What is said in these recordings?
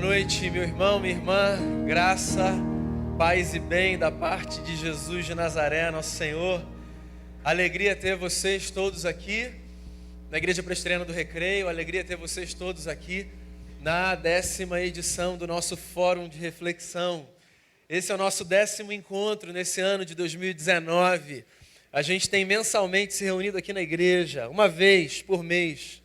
Boa noite, meu irmão, minha irmã, graça, paz e bem da parte de Jesus de Nazaré, nosso Senhor. Alegria ter vocês todos aqui na Igreja Presbiteriana do Recreio, alegria ter vocês todos aqui na 10ª edição do nosso Fórum de Reflexão. Esse é o nosso 10º encontro nesse ano de 2019. A gente tem mensalmente se reunido aqui na igreja, uma vez por mês,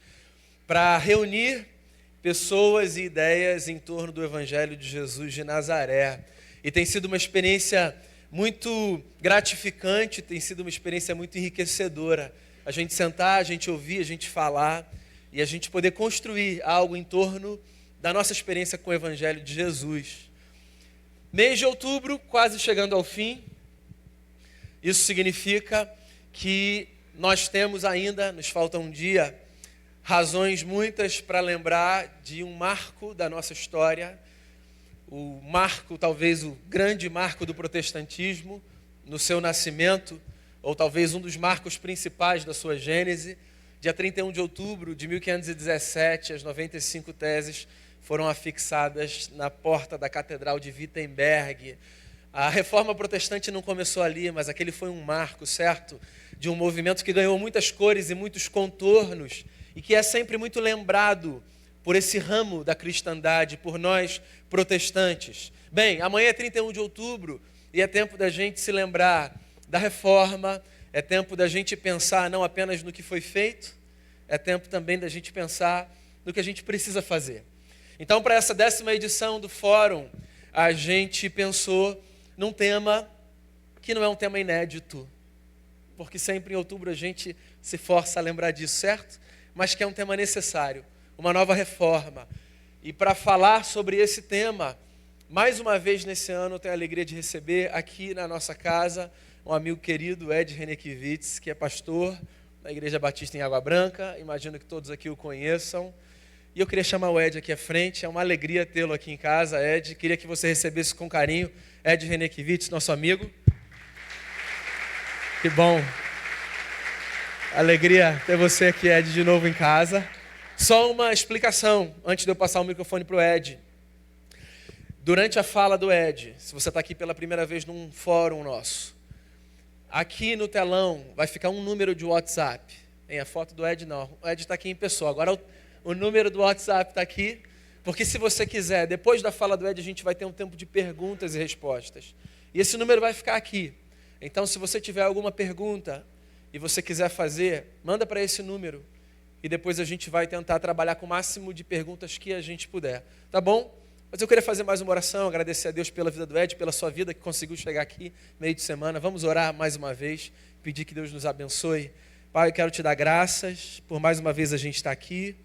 para reunir pessoas e ideias em torno do Evangelho de Jesus de Nazaré. E tem sido uma experiência muito gratificante, tem sido uma experiência muito enriquecedora. A gente sentar, a gente ouvir, a gente falar e a gente poder construir algo em torno da nossa experiência com o Evangelho de Jesus. Mês de outubro, quase chegando ao fim. Isso significa que nós temos ainda, nos falta um dia, razões muitas para lembrar de um marco da nossa história, o marco, talvez o grande marco do protestantismo, no seu nascimento, ou talvez um dos marcos principais da sua gênese. Dia 31 de outubro de 1517, as 95 teses foram afixadas na porta da Catedral de Wittenberg. A reforma protestante não começou ali, mas aquele foi um marco, certo? De um movimento que ganhou muitas cores e muitos contornos, e que é sempre muito lembrado por esse ramo da cristandade, por nós protestantes. Bem, amanhã é 31 de outubro e é tempo da gente se lembrar da reforma, é tempo da gente pensar não apenas no que foi feito, é tempo também da gente pensar no que a gente precisa fazer. Então, para essa 10ª edição do Fórum, a gente pensou num tema que não é um tema inédito, porque sempre em outubro a gente se força a lembrar disso, certo? Mas que é um tema necessário, uma nova reforma. E para falar sobre esse tema, mais uma vez nesse ano eu tenho a alegria de receber aqui na nossa casa um amigo querido, Ed Renekiewicz, que é pastor da Igreja Batista em Água Branca, imagino que todos aqui o conheçam. E eu queria chamar o Ed aqui à frente, é uma alegria tê-lo aqui em casa, Ed. Queria que você recebesse com carinho Ed Renekiewicz, nosso amigo. Que bom. Alegria ter você aqui, Ed, de novo em casa. Só uma explicação, antes de eu passar o microfone para o Ed. Durante a fala do Ed, se você está aqui pela primeira vez num fórum nosso, aqui no telão vai ficar um número de WhatsApp. Tem a foto do Ed não, o Ed está aqui em pessoa. Agora o número do WhatsApp está aqui, porque se você quiser, depois da fala do Ed, a gente vai ter um tempo de perguntas e respostas. E esse número vai ficar aqui. Então, se você tiver alguma pergunta e você quiser fazer, manda para esse número. E depois a gente vai tentar trabalhar com o máximo de perguntas que a gente puder. Tá bom? Mas eu queria fazer mais uma oração, agradecer a Deus pela vida do Ed, pela sua vida que conseguiu chegar aqui meio de semana. Vamos orar mais uma vez, pedir que Deus nos abençoe. Pai, eu quero te dar graças por mais uma vez a gente estar aqui,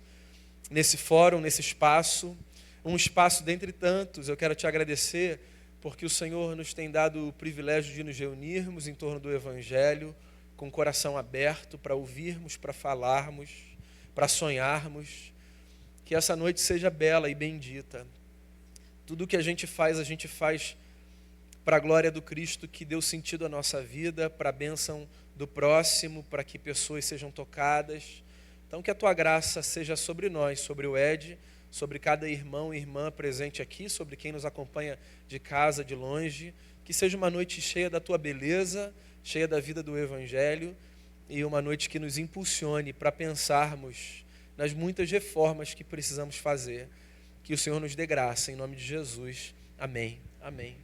nesse fórum, nesse espaço, um espaço dentre tantos. Eu quero te agradecer porque o Senhor nos tem dado o privilégio de nos reunirmos em torno do Evangelho, com o coração aberto para ouvirmos, para falarmos, para sonharmos. Que essa noite seja bela e bendita. Tudo o que a gente faz para a glória do Cristo que deu sentido à nossa vida, para a bênção do próximo, para que pessoas sejam tocadas. Então que a tua graça seja sobre nós, sobre o Ed, sobre cada irmão e irmã presente aqui, sobre quem nos acompanha de casa, de longe. Que seja uma noite cheia da tua beleza, cheia da vida do Evangelho, e uma noite que nos impulsione para pensarmos nas muitas reformas que precisamos fazer. Que o Senhor nos dê graça, em nome de Jesus. Amém. Amém.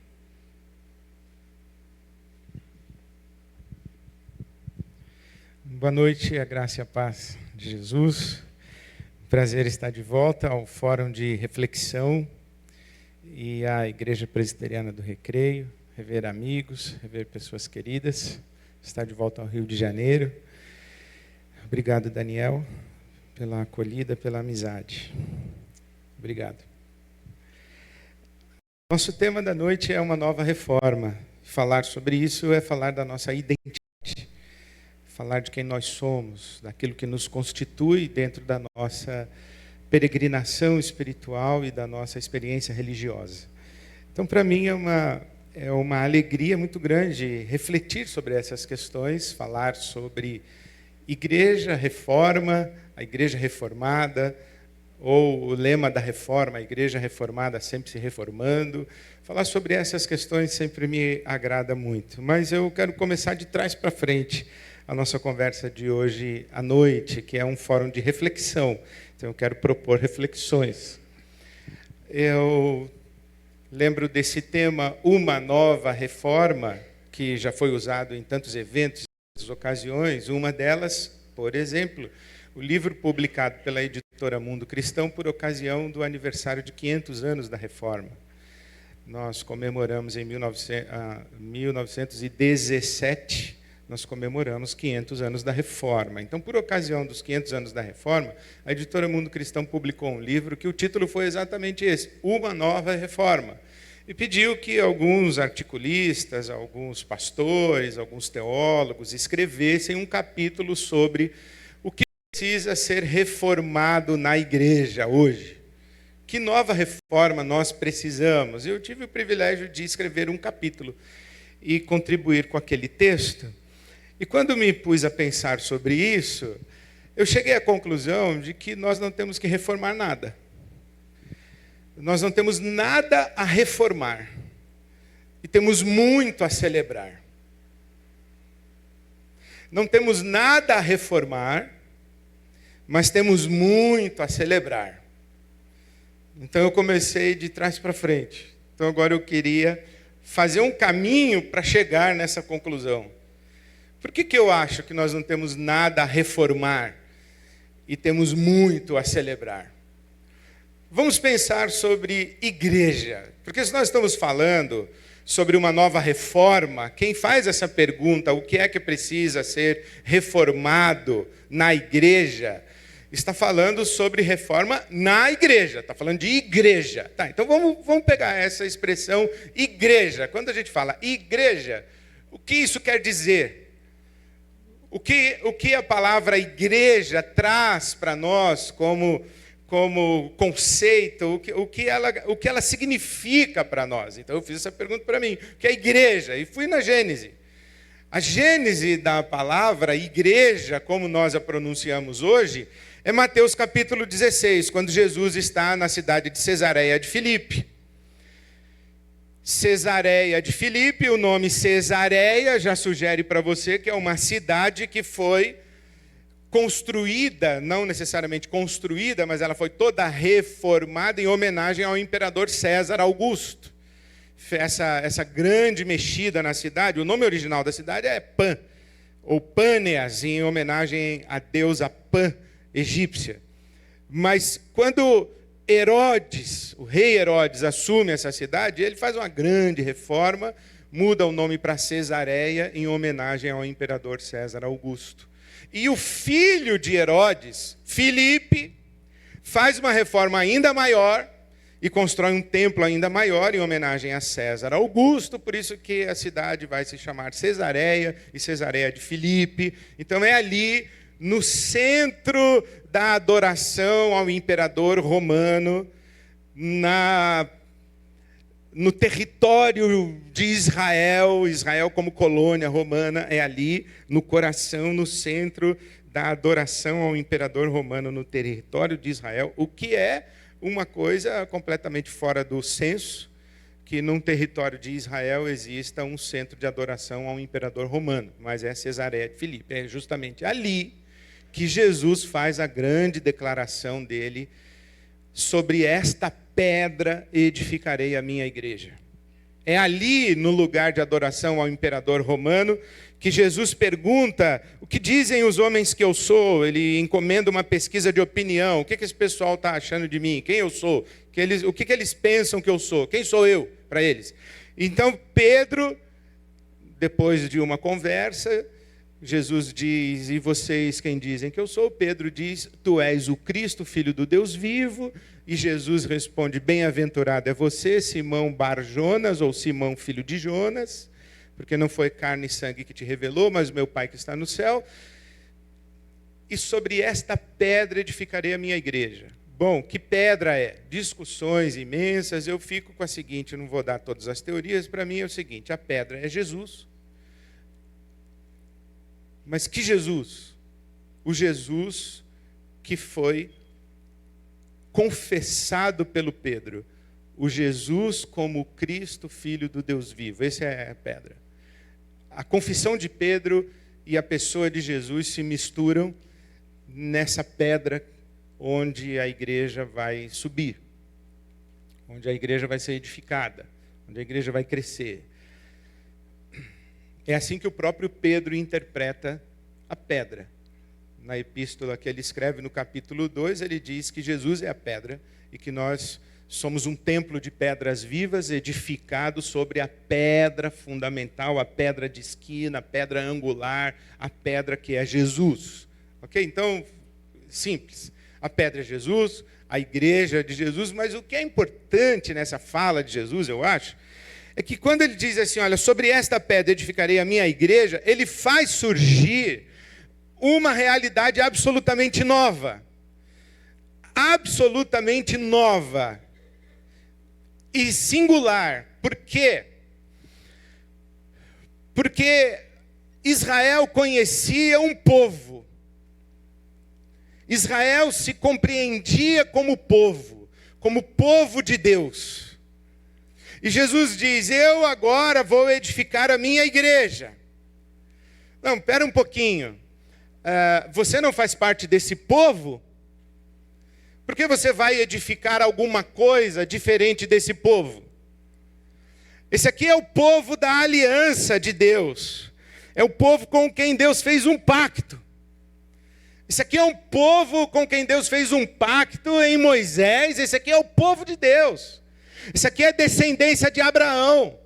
Boa noite, a graça e a paz de Jesus. Prazer estar de volta ao Fórum de Reflexão e à Igreja Presbiteriana do Recreio, rever amigos, rever pessoas queridas, estar de volta ao Rio de Janeiro. Obrigado, Daniel, pela acolhida, pela amizade. Obrigado. Nosso tema da noite é uma nova reforma. Falar sobre isso é falar da nossa identidade, falar de quem nós somos, daquilo que nos constitui dentro da nossa peregrinação espiritual e da nossa experiência religiosa. Então, para mim, é uma alegria muito grande refletir sobre essas questões, falar sobre igreja, reforma, a igreja reformada, ou o lema da reforma, a igreja reformada sempre se reformando. Falar sobre essas questões sempre me agrada muito. Mas eu quero começar de trás para frente a nossa conversa de hoje à noite, que é um fórum de reflexão. Então eu quero propor reflexões. Eu lembro desse tema, uma nova reforma, que já foi usado em tantos eventos, em tantas ocasiões. Uma delas, por exemplo, o livro publicado pela editora Mundo Cristão por ocasião do aniversário de 500 anos da Reforma. Nós comemoramos em 1917, nós comemoramos 500 anos da Reforma. Então, por ocasião dos 500 anos da Reforma, a editora Mundo Cristão publicou um livro que o título foi exatamente esse, Uma Nova Reforma. E pediu que alguns articulistas, alguns pastores, alguns teólogos escrevessem um capítulo sobre o que precisa ser reformado na igreja hoje. Que nova reforma nós precisamos? Eu tive o privilégio de escrever um capítulo e contribuir com aquele texto. E quando me pus a pensar sobre isso, eu cheguei à conclusão de que nós não temos que reformar nada. Nós não temos nada a reformar. E temos muito a celebrar. Não temos nada a reformar, mas temos muito a celebrar. Então eu comecei de trás para frente. Então agora eu queria fazer um caminho para chegar nessa conclusão. Por que eu acho que nós não temos nada a reformar e temos muito a celebrar? Vamos pensar sobre igreja. Porque se nós estamos falando sobre uma nova reforma, quem faz essa pergunta, o que é que precisa ser reformado na igreja, está falando sobre reforma na igreja, está falando de igreja. Tá, então vamos pegar essa expressão igreja. Quando a gente fala igreja, o que isso quer dizer? O que a palavra igreja traz para nós como conceito, o que ela significa para nós? Então eu fiz essa pergunta para mim, o que é igreja? E fui na Gênese. A gênese da palavra igreja, como nós a pronunciamos hoje, é Mateus capítulo 16, quando Jesus está na cidade de Cesareia de Filipe. Cesareia de Filipe, o nome Cesareia já sugere para você que é uma cidade que foi construída, não necessariamente construída, mas ela foi toda reformada em homenagem ao imperador César Augusto. Essa grande mexida na cidade, o nome original da cidade é Pan, ou Pâneas, em homenagem à deusa Pan, egípcia. Mas quando Herodes, o rei Herodes, assume essa cidade, ele faz uma grande reforma, muda o nome para Cesareia, em homenagem ao imperador César Augusto. E o filho de Herodes, Filipe, faz uma reforma ainda maior e constrói um templo ainda maior em homenagem a César Augusto, por isso que a cidade vai se chamar Cesareia e Cesareia de Filipe. Então é ali no centro da adoração ao imperador romano, no território de Israel, Israel como colônia romana, é ali no coração, no centro da adoração ao imperador romano no território de Israel, o que é uma coisa completamente fora do senso, que num território de Israel exista um centro de adoração ao imperador romano, mas é Cesareia de Filipe. É justamente ali que Jesus faz a grande declaração dele sobre esta pedra edificarei a minha igreja. É ali, no lugar de adoração ao imperador romano, que Jesus pergunta, o que dizem os homens que eu sou? Ele encomenda uma pesquisa de opinião. O que esse pessoal está achando de mim? Quem eu sou? O que eles pensam que eu sou? Quem sou eu para eles? Então, Pedro, depois de uma conversa, Jesus diz, e vocês quem dizem que eu sou? Pedro diz, tu és o Cristo, Filho do Deus vivo. E Jesus responde, bem-aventurado é você, Simão Bar-Jonas, ou Simão, filho de Jonas, porque não foi carne e sangue que te revelou, mas o meu Pai que está no céu. E sobre esta pedra edificarei a minha igreja. Bom, que pedra é? Discussões imensas, eu fico com a seguinte, não vou dar todas as teorias, para mim é o seguinte, a pedra é Jesus. Mas que Jesus? O Jesus que foi confessado pelo Pedro, o Jesus como Cristo, Filho do Deus vivo. Essa é a pedra. A confissão de Pedro e a pessoa de Jesus se misturam nessa pedra onde a igreja vai subir, onde a igreja vai ser edificada, onde a igreja vai crescer. É assim que o próprio Pedro interpreta a pedra. Na epístola que ele escreve no capítulo 2, ele diz que Jesus é a pedra e que nós somos um templo de pedras vivas, edificado sobre a pedra fundamental, a pedra de esquina, a pedra angular, a pedra que é Jesus. Ok? Então, simples. A pedra é Jesus, a igreja de Jesus, mas o que é importante nessa fala de Jesus, eu acho, é que quando ele diz assim, olha, sobre esta pedra edificarei a minha igreja, ele faz surgir uma realidade absolutamente nova. Absolutamente nova. E singular. Por quê? Porque Israel conhecia um povo. Israel se compreendia como povo de Deus. E Jesus diz, eu agora vou edificar a minha igreja. Não, espera um pouquinho. Você não faz parte desse povo? Por que você vai edificar alguma coisa diferente desse povo? Esse aqui é o povo da aliança de Deus. É o povo com quem Deus fez um pacto. Esse aqui é um povo com quem Deus fez um pacto em Moisés. Esse aqui é o povo de Deus. Esse aqui é descendência de Abraão.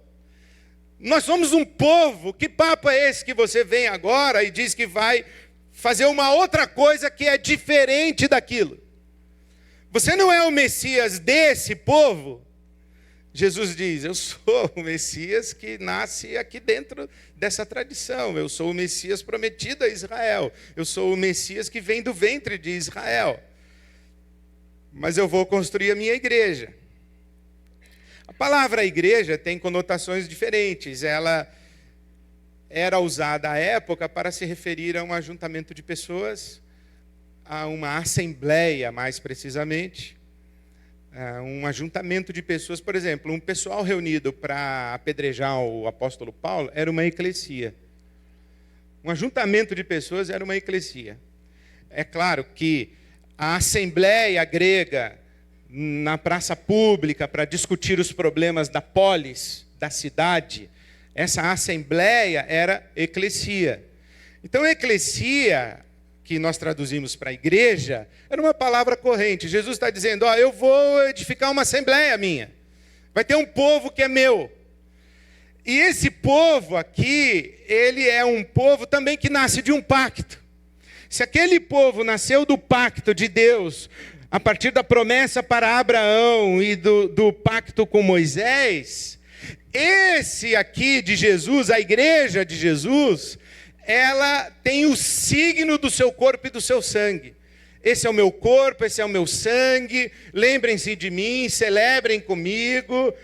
Nós somos um povo. Que papo é esse que você vem agora e diz que vai fazer uma outra coisa que é diferente daquilo? Você não é o Messias desse povo? Jesus diz, eu sou o Messias que nasce aqui dentro dessa tradição. Eu sou o Messias prometido a Israel. Eu sou o Messias que vem do ventre de Israel. Mas eu vou construir a minha igreja. A palavra igreja tem conotações diferentes. Ela era usada à época para se referir a um ajuntamento de pessoas, a uma assembleia, mais precisamente, um ajuntamento de pessoas. Por exemplo, um pessoal reunido para apedrejar o apóstolo Paulo era uma eclesia. Um ajuntamento de pessoas era uma eclesia. É claro que a assembleia grega na praça pública para discutir os problemas da polis, da cidade, essa assembleia era eclesia. Então, eclesia, que nós traduzimos para igreja, era uma palavra corrente. Jesus está dizendo, eu vou edificar uma assembleia minha. Vai ter um povo que é meu. E esse povo aqui, ele é um povo também que nasce de um pacto. Se aquele povo nasceu do pacto de Deus, a partir da promessa para Abraão e do pacto com Moisés, esse aqui de Jesus, a igreja de Jesus, ela tem o signo do seu corpo e do seu sangue. Esse é o meu corpo, esse é o meu sangue, lembrem-se de mim, celebrem comigo.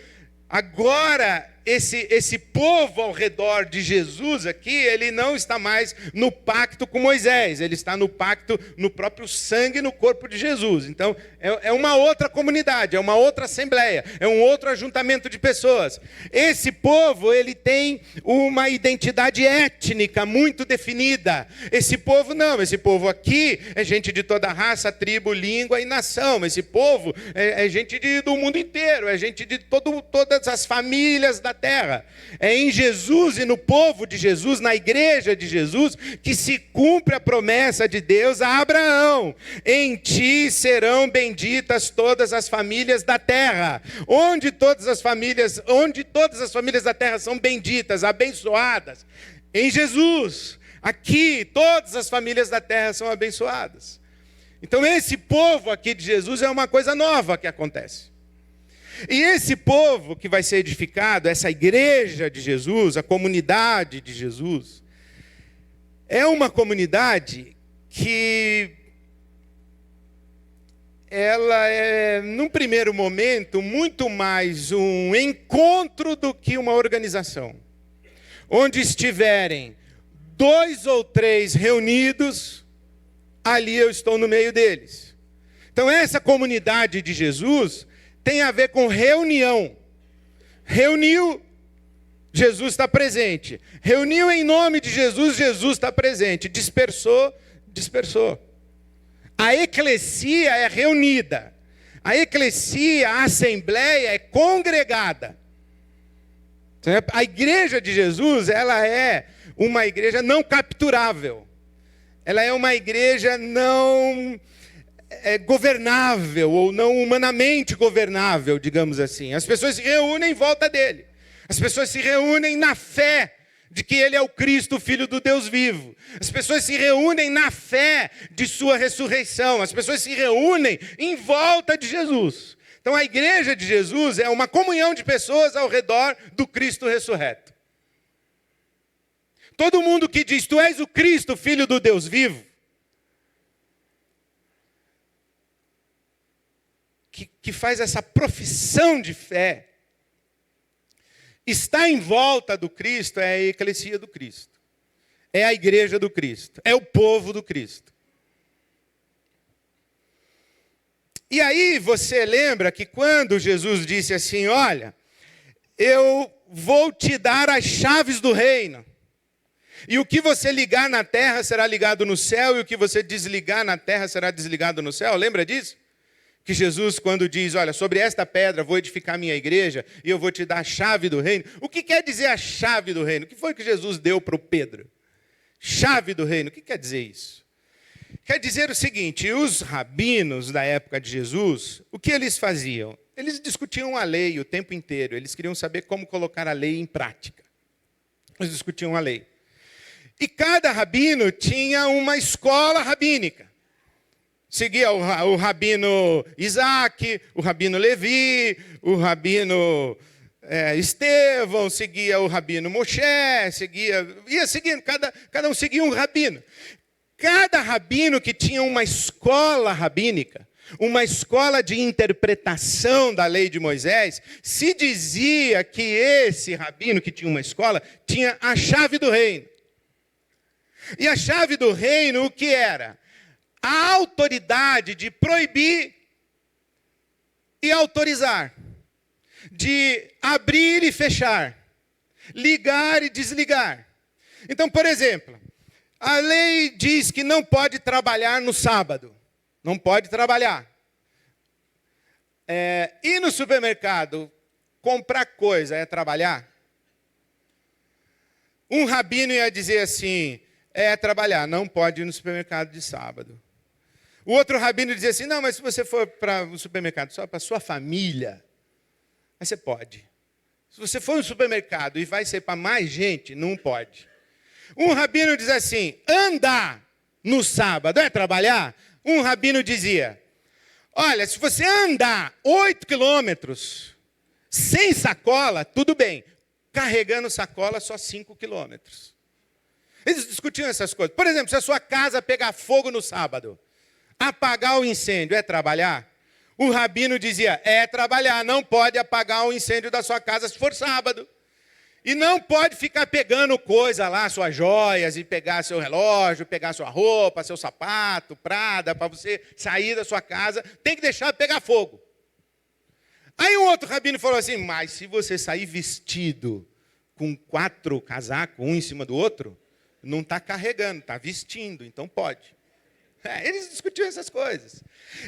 Agora, esse povo ao redor de Jesus aqui, ele não está mais no pacto com Moisés, ele está no pacto, no próprio sangue, no corpo de Jesus. Então, é uma outra comunidade, é uma outra assembleia, é um outro ajuntamento de pessoas. Esse povo, ele tem uma identidade étnica muito definida. Esse povo não, esse povo aqui é gente de toda raça, tribo, língua e nação. Esse povo é gente do mundo inteiro, é gente de todas as famílias da terra. É em Jesus e no povo de Jesus, na igreja de Jesus, que se cumpre a promessa de Deus a Abraão. Em ti serão benditas todas as famílias da terra. Onde todas as famílias da terra são benditas, abençoadas? Em Jesus. Aqui todas as famílias da terra são abençoadas. Então esse povo aqui de Jesus é uma coisa nova que acontece. E esse povo que vai ser edificado, essa igreja de Jesus, a comunidade de Jesus, é uma comunidade que ela é, num primeiro momento, muito mais um encontro do que uma organização. Onde estiverem 2 ou 3 reunidos, ali eu estou no meio deles. Então essa comunidade de Jesus tem a ver com reunião. Reuniu, Jesus está presente. Reuniu em nome de Jesus, Jesus está presente. Dispersou, dispersou. A eclesia é reunida. A eclesia, a assembleia é congregada. A igreja de Jesus, ela é uma igreja não capturável. Ela é uma igreja não governável, ou não humanamente governável, digamos assim. As pessoas se reúnem em volta dele. As pessoas se reúnem na fé de que ele é o Cristo, o Filho do Deus vivo. As pessoas se reúnem na fé de sua ressurreição. As pessoas se reúnem em volta de Jesus. Então a igreja de Jesus é uma comunhão de pessoas ao redor do Cristo ressurreto. Todo mundo que diz, tu és o Cristo, Filho do Deus vivo, que faz essa profissão de fé, está em volta do Cristo, é a eclesia do Cristo. É a igreja do Cristo. É o povo do Cristo. E aí você lembra que quando Jesus disse assim, olha, eu vou te dar as chaves do reino. E o que você ligar na terra será ligado no céu, e o que você desligar na terra será desligado no céu. Lembra disso? Que Jesus, quando diz, olha, sobre esta pedra vou edificar minha igreja e eu vou te dar a chave do reino. O que quer dizer a chave do reino? O que foi que Jesus deu para o Pedro? Chave do reino. O que quer dizer isso? Quer dizer o seguinte, os rabinos da época de Jesus, o que eles faziam? Eles discutiam a lei o tempo inteiro. Eles queriam saber como colocar a lei em prática. Eles discutiam a lei. E cada rabino tinha uma escola rabínica. Seguia o rabino Isaac, o rabino Levi, o rabino Estevão, seguia o rabino Moshe, ia seguindo, cada um seguia um rabino. Cada rabino que tinha uma escola rabínica, uma escola de interpretação da lei de Moisés, se dizia que esse rabino que tinha uma escola tinha a chave do reino. E a chave do reino, o que era? A autoridade de proibir e autorizar, de abrir e fechar, ligar e desligar. Então, por exemplo, a lei diz que não pode trabalhar no sábado, não pode trabalhar. Ir no supermercado, comprar coisa é trabalhar? Um rabino ia dizer assim, trabalhar, não pode ir no supermercado de sábado. O outro rabino dizia assim, não, mas se você for para o supermercado só para a sua família, aí você pode. Se você for no supermercado e vai ser para mais gente, não pode. Um rabino diz assim, andar no sábado é trabalhar? Um rabino dizia, olha, se você andar 8 quilômetros sem sacola, tudo bem. Carregando sacola, só 5 quilômetros. Eles discutiam essas coisas. Por exemplo, se a sua casa pegar fogo no sábado, apagar o incêndio é trabalhar? O rabino dizia, é trabalhar, não pode apagar o incêndio da sua casa se for sábado. E não pode ficar pegando coisa lá, suas joias, e pegar seu relógio, pegar sua roupa, seu sapato, Prada, para você sair da sua casa, tem que deixar pegar fogo. Aí um outro rabino falou assim, mas se você sair vestido com 4 casacos, um em cima do outro, não está carregando, está vestindo, então pode. Eles discutiam essas coisas.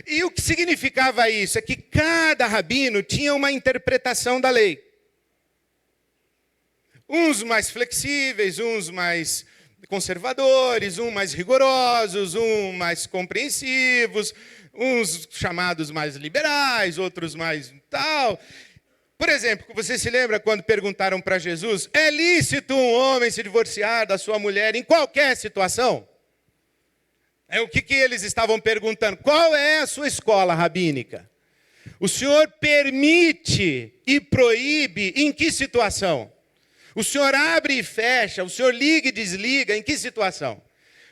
E o que significava isso? É que cada rabino tinha uma interpretação da lei. Uns mais flexíveis, uns mais conservadores, uns mais rigorosos, uns mais compreensivos, uns chamados mais liberais, outros mais tal. Por exemplo, você se lembra quando perguntaram para Jesus, é lícito um homem se divorciar da sua mulher em qualquer situação? O que eles estavam perguntando? Qual é a sua escola rabínica? O senhor permite e proíbe em que situação? O senhor abre e fecha, o senhor liga e desliga, em que situação?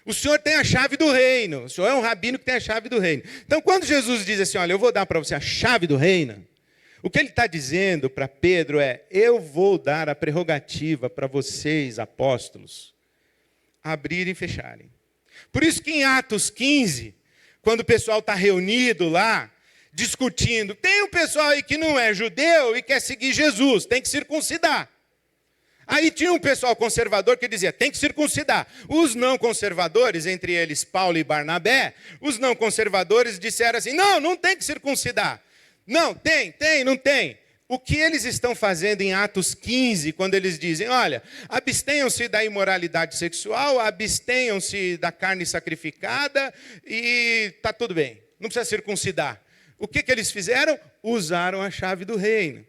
O senhor tem a chave do reino, o senhor é um rabino que tem a chave do reino. Então, quando Jesus diz assim, olha, eu vou dar para você a chave do reino, o que ele está dizendo para Pedro é, eu vou dar a prerrogativa para vocês, apóstolos, abrirem e fecharem. Por isso que em Atos 15, quando o pessoal está reunido lá, discutindo. Tem um pessoal aí que não é judeu e quer seguir Jesus, tem que circuncidar. Aí tinha um pessoal conservador que dizia, tem que circuncidar. Os não conservadores, entre eles Paulo e Barnabé, os não conservadores disseram assim, não tem que circuncidar. Não, não tem. O que eles estão fazendo em Atos 15, quando eles dizem, olha, abstenham-se da imoralidade sexual, abstenham-se da carne sacrificada e está tudo bem, não precisa circuncidar. O que eles fizeram? Usaram a chave do reino.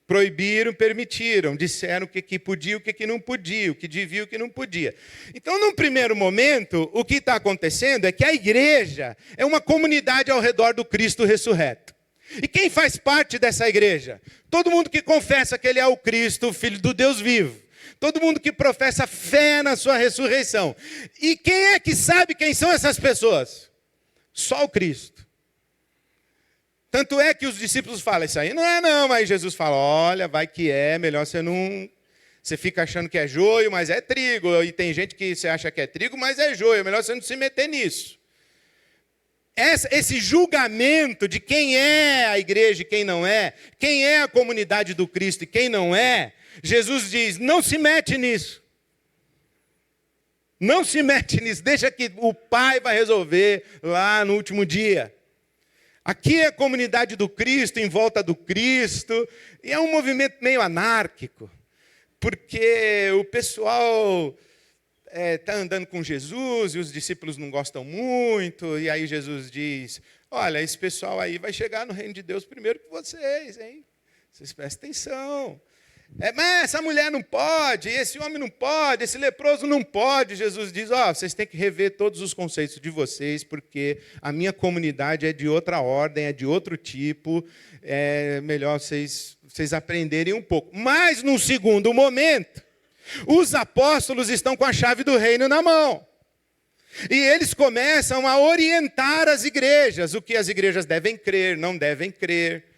Proibiram, permitiram, disseram o que podia, o que não podia, o que devia, o que não podia. Então, num primeiro momento, o que está acontecendo é que a igreja é uma comunidade ao redor do Cristo ressurreto. E quem faz parte dessa igreja? Todo mundo que confessa que Ele é o Cristo, o Filho do Deus vivo. Todo mundo que professa fé na sua ressurreição. E quem é que sabe quem são essas pessoas? Só o Cristo. Tanto é que os discípulos falam, isso aí não é não, mas Jesus fala, olha, vai que é, melhor você não... Você fica achando que é joio, mas é trigo, e tem gente que você acha que é trigo, mas é joio, melhor você não se meter nisso. Esse julgamento de quem é a igreja e quem não é, quem é a comunidade do Cristo e quem não é, Jesus diz, não se mete nisso. Não se mete nisso, deixa que o Pai vai resolver lá no último dia. Aqui é a comunidade do Cristo, em volta do Cristo, e é um movimento meio anárquico, porque o pessoal está andando com Jesus e os discípulos não gostam muito, e aí Jesus diz, olha, esse pessoal aí vai chegar no reino de Deus primeiro que vocês, hein? Vocês prestem atenção. Mas essa mulher não pode, esse homem não pode, esse leproso não pode. Jesus diz, vocês têm que rever todos os conceitos de vocês, porque a minha comunidade é de outra ordem, é de outro tipo, é melhor vocês aprenderem um pouco. Mas, num segundo momento, os apóstolos estão com a chave do reino na mão. E eles começam a orientar as igrejas, o que as igrejas devem crer, não devem crer.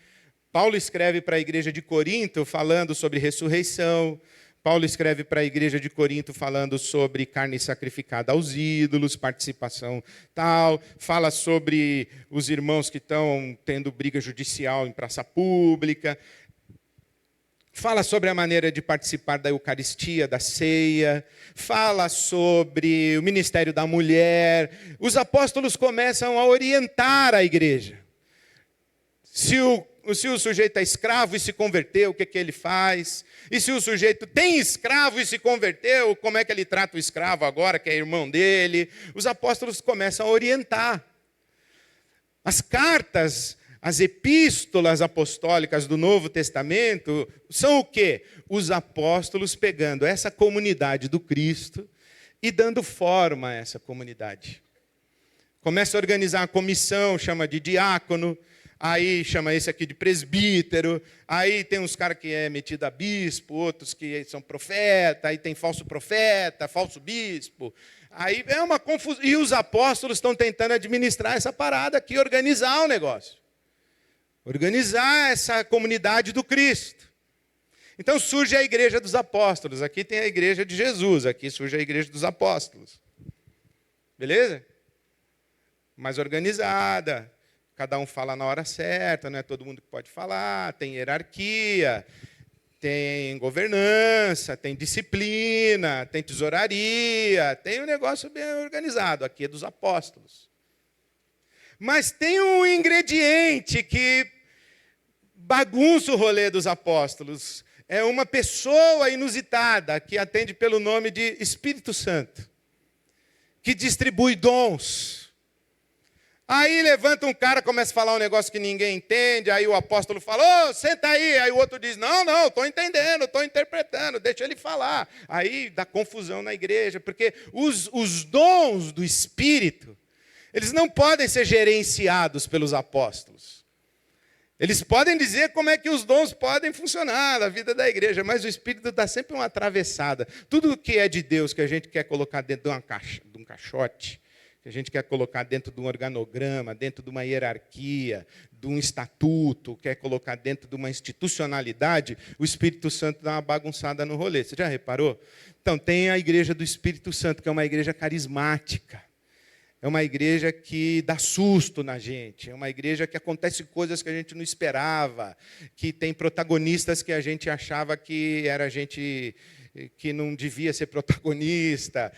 Paulo escreve para a igreja de Corinto falando sobre ressurreição. Paulo escreve para a igreja de Corinto falando sobre carne sacrificada aos ídolos, participação tal. Fala sobre os irmãos que estão tendo briga judicial em praça pública. Fala sobre a maneira de participar da Eucaristia, da ceia. Fala sobre o ministério da mulher. Os apóstolos começam a orientar a igreja. Se o sujeito é escravo e se converteu, o que ele faz? E se o sujeito tem escravo e se converteu, como é que ele trata o escravo agora, que é irmão dele? Os apóstolos começam a orientar. As cartas, as epístolas apostólicas do Novo Testamento são o quê? Os apóstolos pegando essa comunidade do Cristo e dando forma a essa comunidade. Começa a organizar a comissão, chama de diácono, aí chama esse aqui de presbítero, aí tem uns caras que é metido a bispo, outros que são profeta, aí tem falso profeta, falso bispo. Aí é uma confusão. E os apóstolos estão tentando administrar essa parada aqui, organizar o negócio. Organizar essa comunidade do Cristo. Então surge a igreja dos apóstolos. Aqui tem a igreja de Jesus, aqui surge a igreja dos apóstolos. Beleza? Mais organizada. Cada um fala na hora certa, não é todo mundo que pode falar, tem hierarquia, tem governança, tem disciplina, tem tesouraria, tem um negócio bem organizado, aqui é dos apóstolos. Mas tem um ingrediente que bagunça o rolê dos apóstolos. É uma pessoa inusitada que atende pelo nome de Espírito Santo, que distribui dons. Aí levanta um cara, começa a falar um negócio que ninguém entende, aí o apóstolo fala, senta aí. Aí o outro diz, não, estou entendendo, estou interpretando, deixa ele falar. Aí dá confusão na igreja, porque os dons do Espírito, eles não podem ser gerenciados pelos apóstolos. Eles podem dizer como é que os dons podem funcionar na vida da igreja, mas o Espírito dá sempre uma atravessada. Tudo que é de Deus, que a gente quer colocar dentro de um caixote, que a gente quer colocar dentro de um organograma, dentro de uma hierarquia, de um estatuto, quer colocar dentro de uma institucionalidade, o Espírito Santo dá uma bagunçada no rolê. Você já reparou? Então, tem a igreja do Espírito Santo, que é uma igreja carismática. É uma igreja que dá susto na gente. É uma igreja que acontece coisas que a gente não esperava. Que tem protagonistas que a gente achava que era gente que não devia ser protagonista.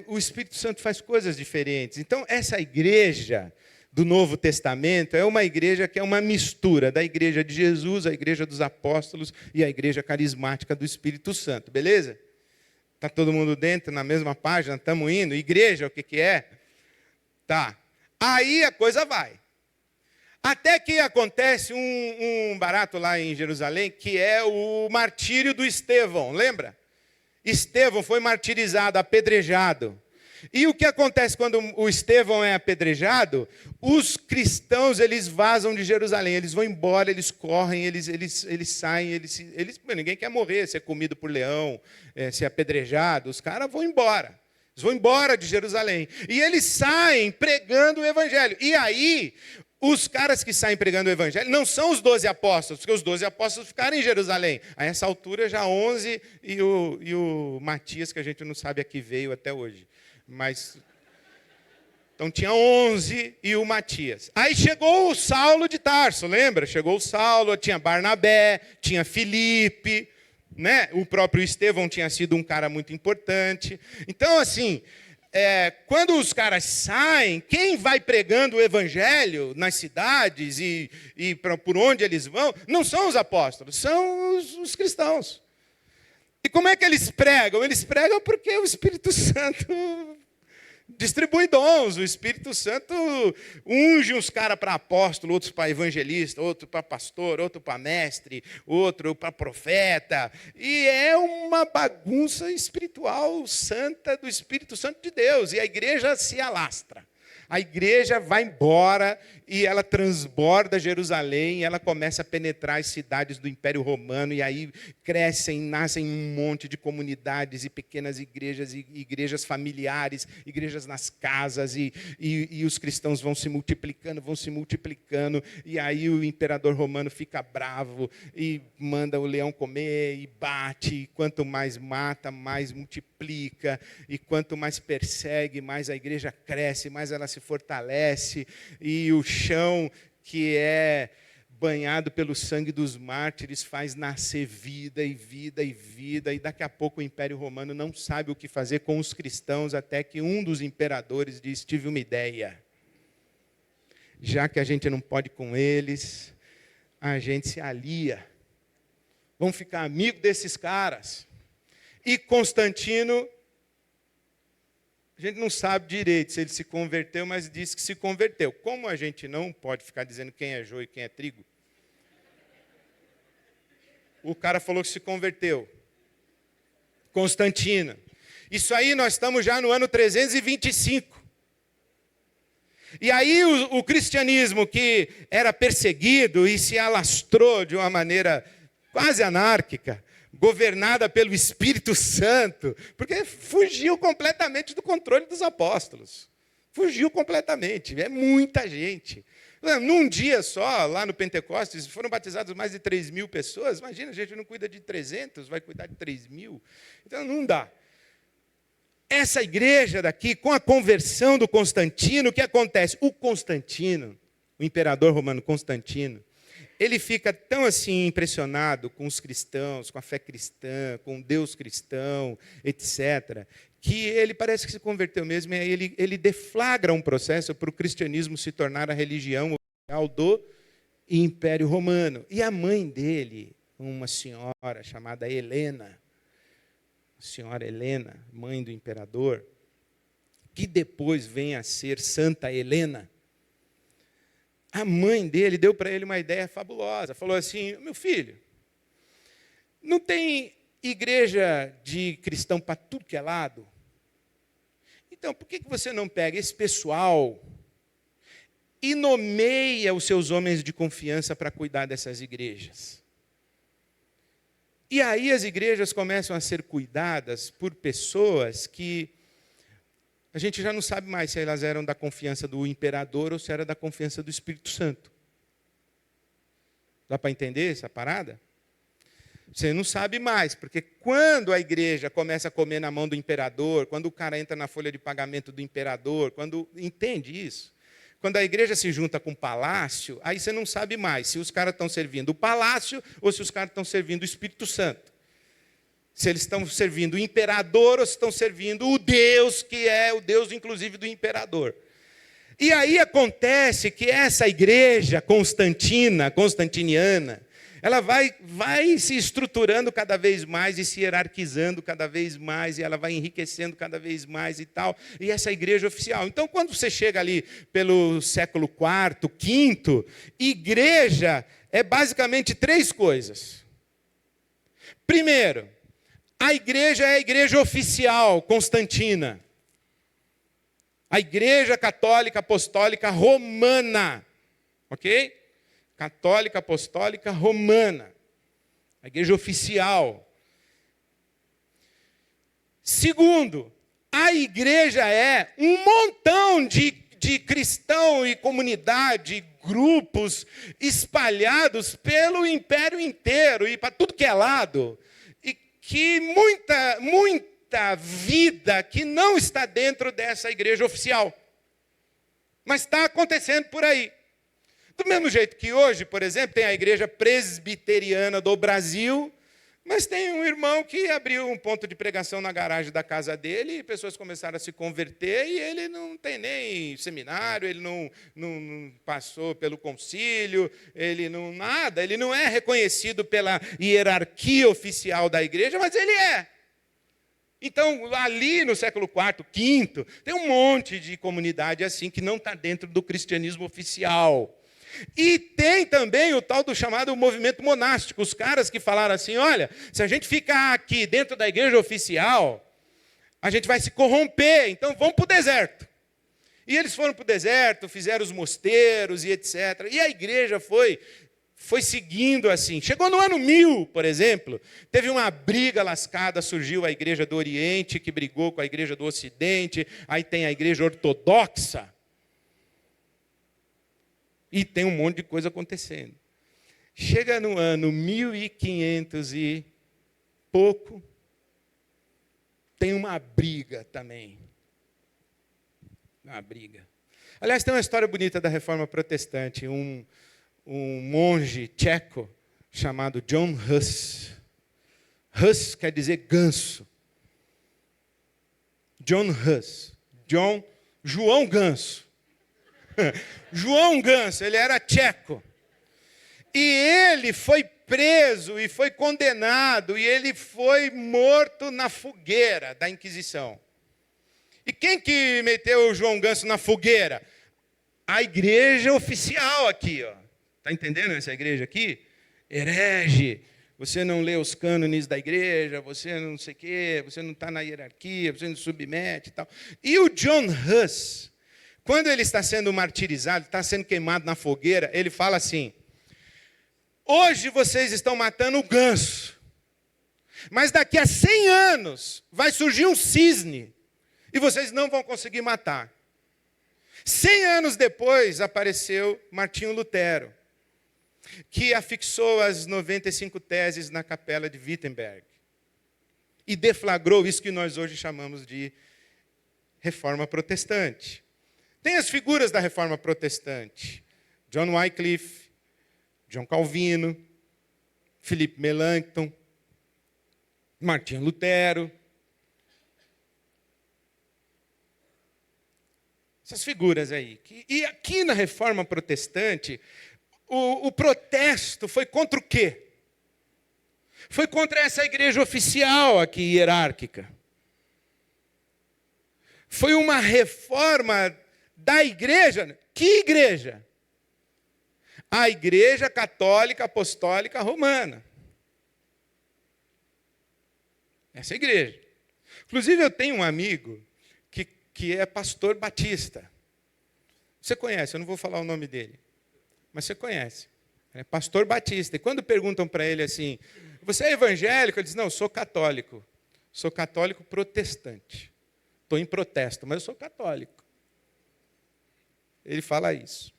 O Espírito Santo faz coisas diferentes. Então, essa igreja do Novo Testamento é uma igreja que é uma mistura da igreja de Jesus, a igreja dos apóstolos e a igreja carismática do Espírito Santo. Beleza? Está todo mundo dentro, na mesma página? Estamos indo? Igreja, o que é? Tá. Aí a coisa vai. Até que acontece um barato lá em Jerusalém, que é o martírio do Estevão, lembra? Estevão foi martirizado, apedrejado. E o que acontece quando o Estevão é apedrejado? Os cristãos, eles vazam de Jerusalém, eles vão embora, eles correm, eles saem, ninguém quer morrer, ser comido por leão, ser apedrejado, os caras vão embora. Eles vão embora de Jerusalém. E eles saem pregando o evangelho. E aí, os caras que saem pregando o evangelho não são os 12 apóstolos, porque os 12 apóstolos ficaram em Jerusalém. A essa altura, já 11 e o Matias, que a gente não sabe a que veio até hoje. Mas, então tinha 11 e o Matias. Aí chegou o Saulo de Tarso, lembra? Chegou o Saulo, tinha Barnabé, tinha Filipe, né? O próprio Estevão tinha sido um cara muito importante. Então, assim, quando os caras saem, quem vai pregando o evangelho nas cidades e por onde eles vão, não são os apóstolos, são os cristãos. E como é que eles pregam? Eles pregam porque o Espírito Santo distribui dons. O Espírito Santo unge uns caras para apóstolo, outros para evangelista, outro para pastor, outro para mestre, outro para profeta. E é uma bagunça espiritual santa do Espírito Santo de Deus. E a igreja se alastra. A igreja vai embora e ela transborda Jerusalém, e ela começa a penetrar as cidades do Império Romano, e aí crescem, nascem um monte de comunidades e pequenas igrejas, e igrejas familiares, igrejas nas casas, e os cristãos vão se multiplicando, e aí o imperador romano fica bravo e manda o leão comer e bate, e quanto mais mata, mais multiplica, e quanto mais persegue, mais a igreja cresce, mais ela se fortalece, e o chão que é banhado pelo sangue dos mártires faz nascer vida e vida e vida, e daqui a pouco o Império Romano não sabe o que fazer com os cristãos, até que um dos imperadores diz: tive uma ideia, já que a gente não pode com eles, a gente se alia, vamos ficar amigo desses caras. E Constantino, a gente não sabe direito se ele se converteu, mas disse que se converteu. Como a gente não pode ficar dizendo quem é joio e quem é trigo, o cara falou que se converteu. Constantino. Isso aí nós estamos já no ano 325. E aí o cristianismo, que era perseguido e se alastrou de uma maneira quase anárquica, governada pelo Espírito Santo, porque fugiu completamente do controle dos apóstolos. Fugiu completamente, é muita gente. Num dia só, lá no Pentecostes, foram batizadas mais de 3.000 pessoas. Imagina, a gente não cuida de 300, vai cuidar de 3.000. Então, não dá. Essa igreja daqui, com a conversão do Constantino, o que acontece? O Constantino, o imperador romano Constantino, ele fica tão assim impressionado com os cristãos, com a fé cristã, com Deus cristão, etc., que ele parece que se converteu mesmo, e aí ele deflagra um processo para o cristianismo se tornar a religião oficial do Império Romano. E a mãe dele, uma senhora chamada Helena, a senhora Helena, mãe do imperador, que depois vem a ser Santa Helena, a mãe dele deu para ele uma ideia fabulosa. Falou assim: meu filho, não tem igreja de cristão para tudo que é lado? Então, por que você não pega esse pessoal e nomeia os seus homens de confiança para cuidar dessas igrejas? E aí as igrejas começam a ser cuidadas por pessoas que a gente já não sabe mais se elas eram da confiança do imperador ou se era da confiança do Espírito Santo. Dá para entender essa parada? Você não sabe mais, porque quando a igreja começa a comer na mão do imperador, quando o cara entra na folha de pagamento do imperador, quando entende isso? Quando a igreja se junta com o palácio, aí você não sabe mais se os caras estão servindo o palácio ou se os caras estão servindo o Espírito Santo. Se eles estão servindo o imperador ou se estão servindo o Deus, que é o Deus, inclusive, do imperador. E aí acontece que essa igreja constantiniana, ela vai se estruturando cada vez mais e se hierarquizando cada vez mais, e ela vai enriquecendo cada vez mais e tal. E essa igreja oficial. Então, quando você chega ali pelo século IV, V, igreja é basicamente 3 coisas. Primeiro, a igreja é a igreja oficial, constantina. A igreja católica apostólica romana. Ok? Católica apostólica romana. A igreja oficial. Segundo, a igreja é um montão de cristão e comunidade, grupos espalhados pelo império inteiro e para tudo que é lado. E que muita vida que não está dentro dessa igreja oficial. Mas está acontecendo por aí. Do mesmo jeito que hoje, por exemplo, tem a igreja presbiteriana do Brasil, mas tem um irmão que abriu um ponto de pregação na garagem da casa dele e pessoas começaram a se converter e ele não tem nem seminário, ele não passou pelo concílio, ele não é reconhecido pela hierarquia oficial da igreja, mas ele é. Então, ali no século IV, V, tem um monte de comunidade assim que não está dentro do cristianismo oficial. E tem também o tal do chamado movimento monástico, os caras que falaram assim, olha, se a gente ficar aqui dentro da igreja oficial, a gente vai se corromper, então vamos para o deserto. E eles foram para o deserto, fizeram os mosteiros e etc. E a igreja foi seguindo assim. Chegou no ano 1000, por exemplo, teve uma briga lascada, surgiu a igreja do Oriente, que brigou com a igreja do Ocidente, aí tem a igreja ortodoxa, e tem um monte de coisa acontecendo. Chega no ano 1500 e pouco, tem uma briga também. Uma briga. Aliás, tem uma história bonita da Reforma Protestante. Um monge tcheco chamado John Hus. Hus quer dizer ganso. John Hus. João Ganso. João Ganso, ele era tcheco. E ele foi preso e foi condenado e ele foi morto na fogueira da Inquisição. E quem que meteu o João Ganso na fogueira? A igreja oficial aqui, ó. Está entendendo essa igreja aqui? Herege, você não lê os cânones da igreja, você não sei o quê, você não está na hierarquia, você não submete e tal. E o John Hus, quando ele está sendo martirizado, está sendo queimado na fogueira, ele fala assim, hoje vocês estão matando o ganso, mas daqui a 100 anos vai surgir um cisne e vocês não vão conseguir matar. 100 anos depois apareceu Martinho Lutero, que afixou as 95 teses na capela de Wittenberg e deflagrou isso que nós hoje chamamos de Reforma Protestante. Tem as figuras da Reforma Protestante. John Wycliffe, John Calvino, Philippe Melanchthon, Martinho Lutero. Essas figuras aí. E aqui na Reforma Protestante, o protesto foi contra o quê? Foi contra essa igreja oficial aqui, hierárquica. Foi uma reforma da igreja. Que igreja? A Igreja Católica Apostólica Romana. Essa igreja. Inclusive, eu tenho um amigo que é pastor batista. Você conhece, eu não vou falar o nome dele, mas você conhece. É pastor batista. E quando perguntam para ele assim, você é evangélico? Ele diz, não, eu sou católico. Sou católico protestante. Estou em protesto, mas eu sou católico. Ele fala isso.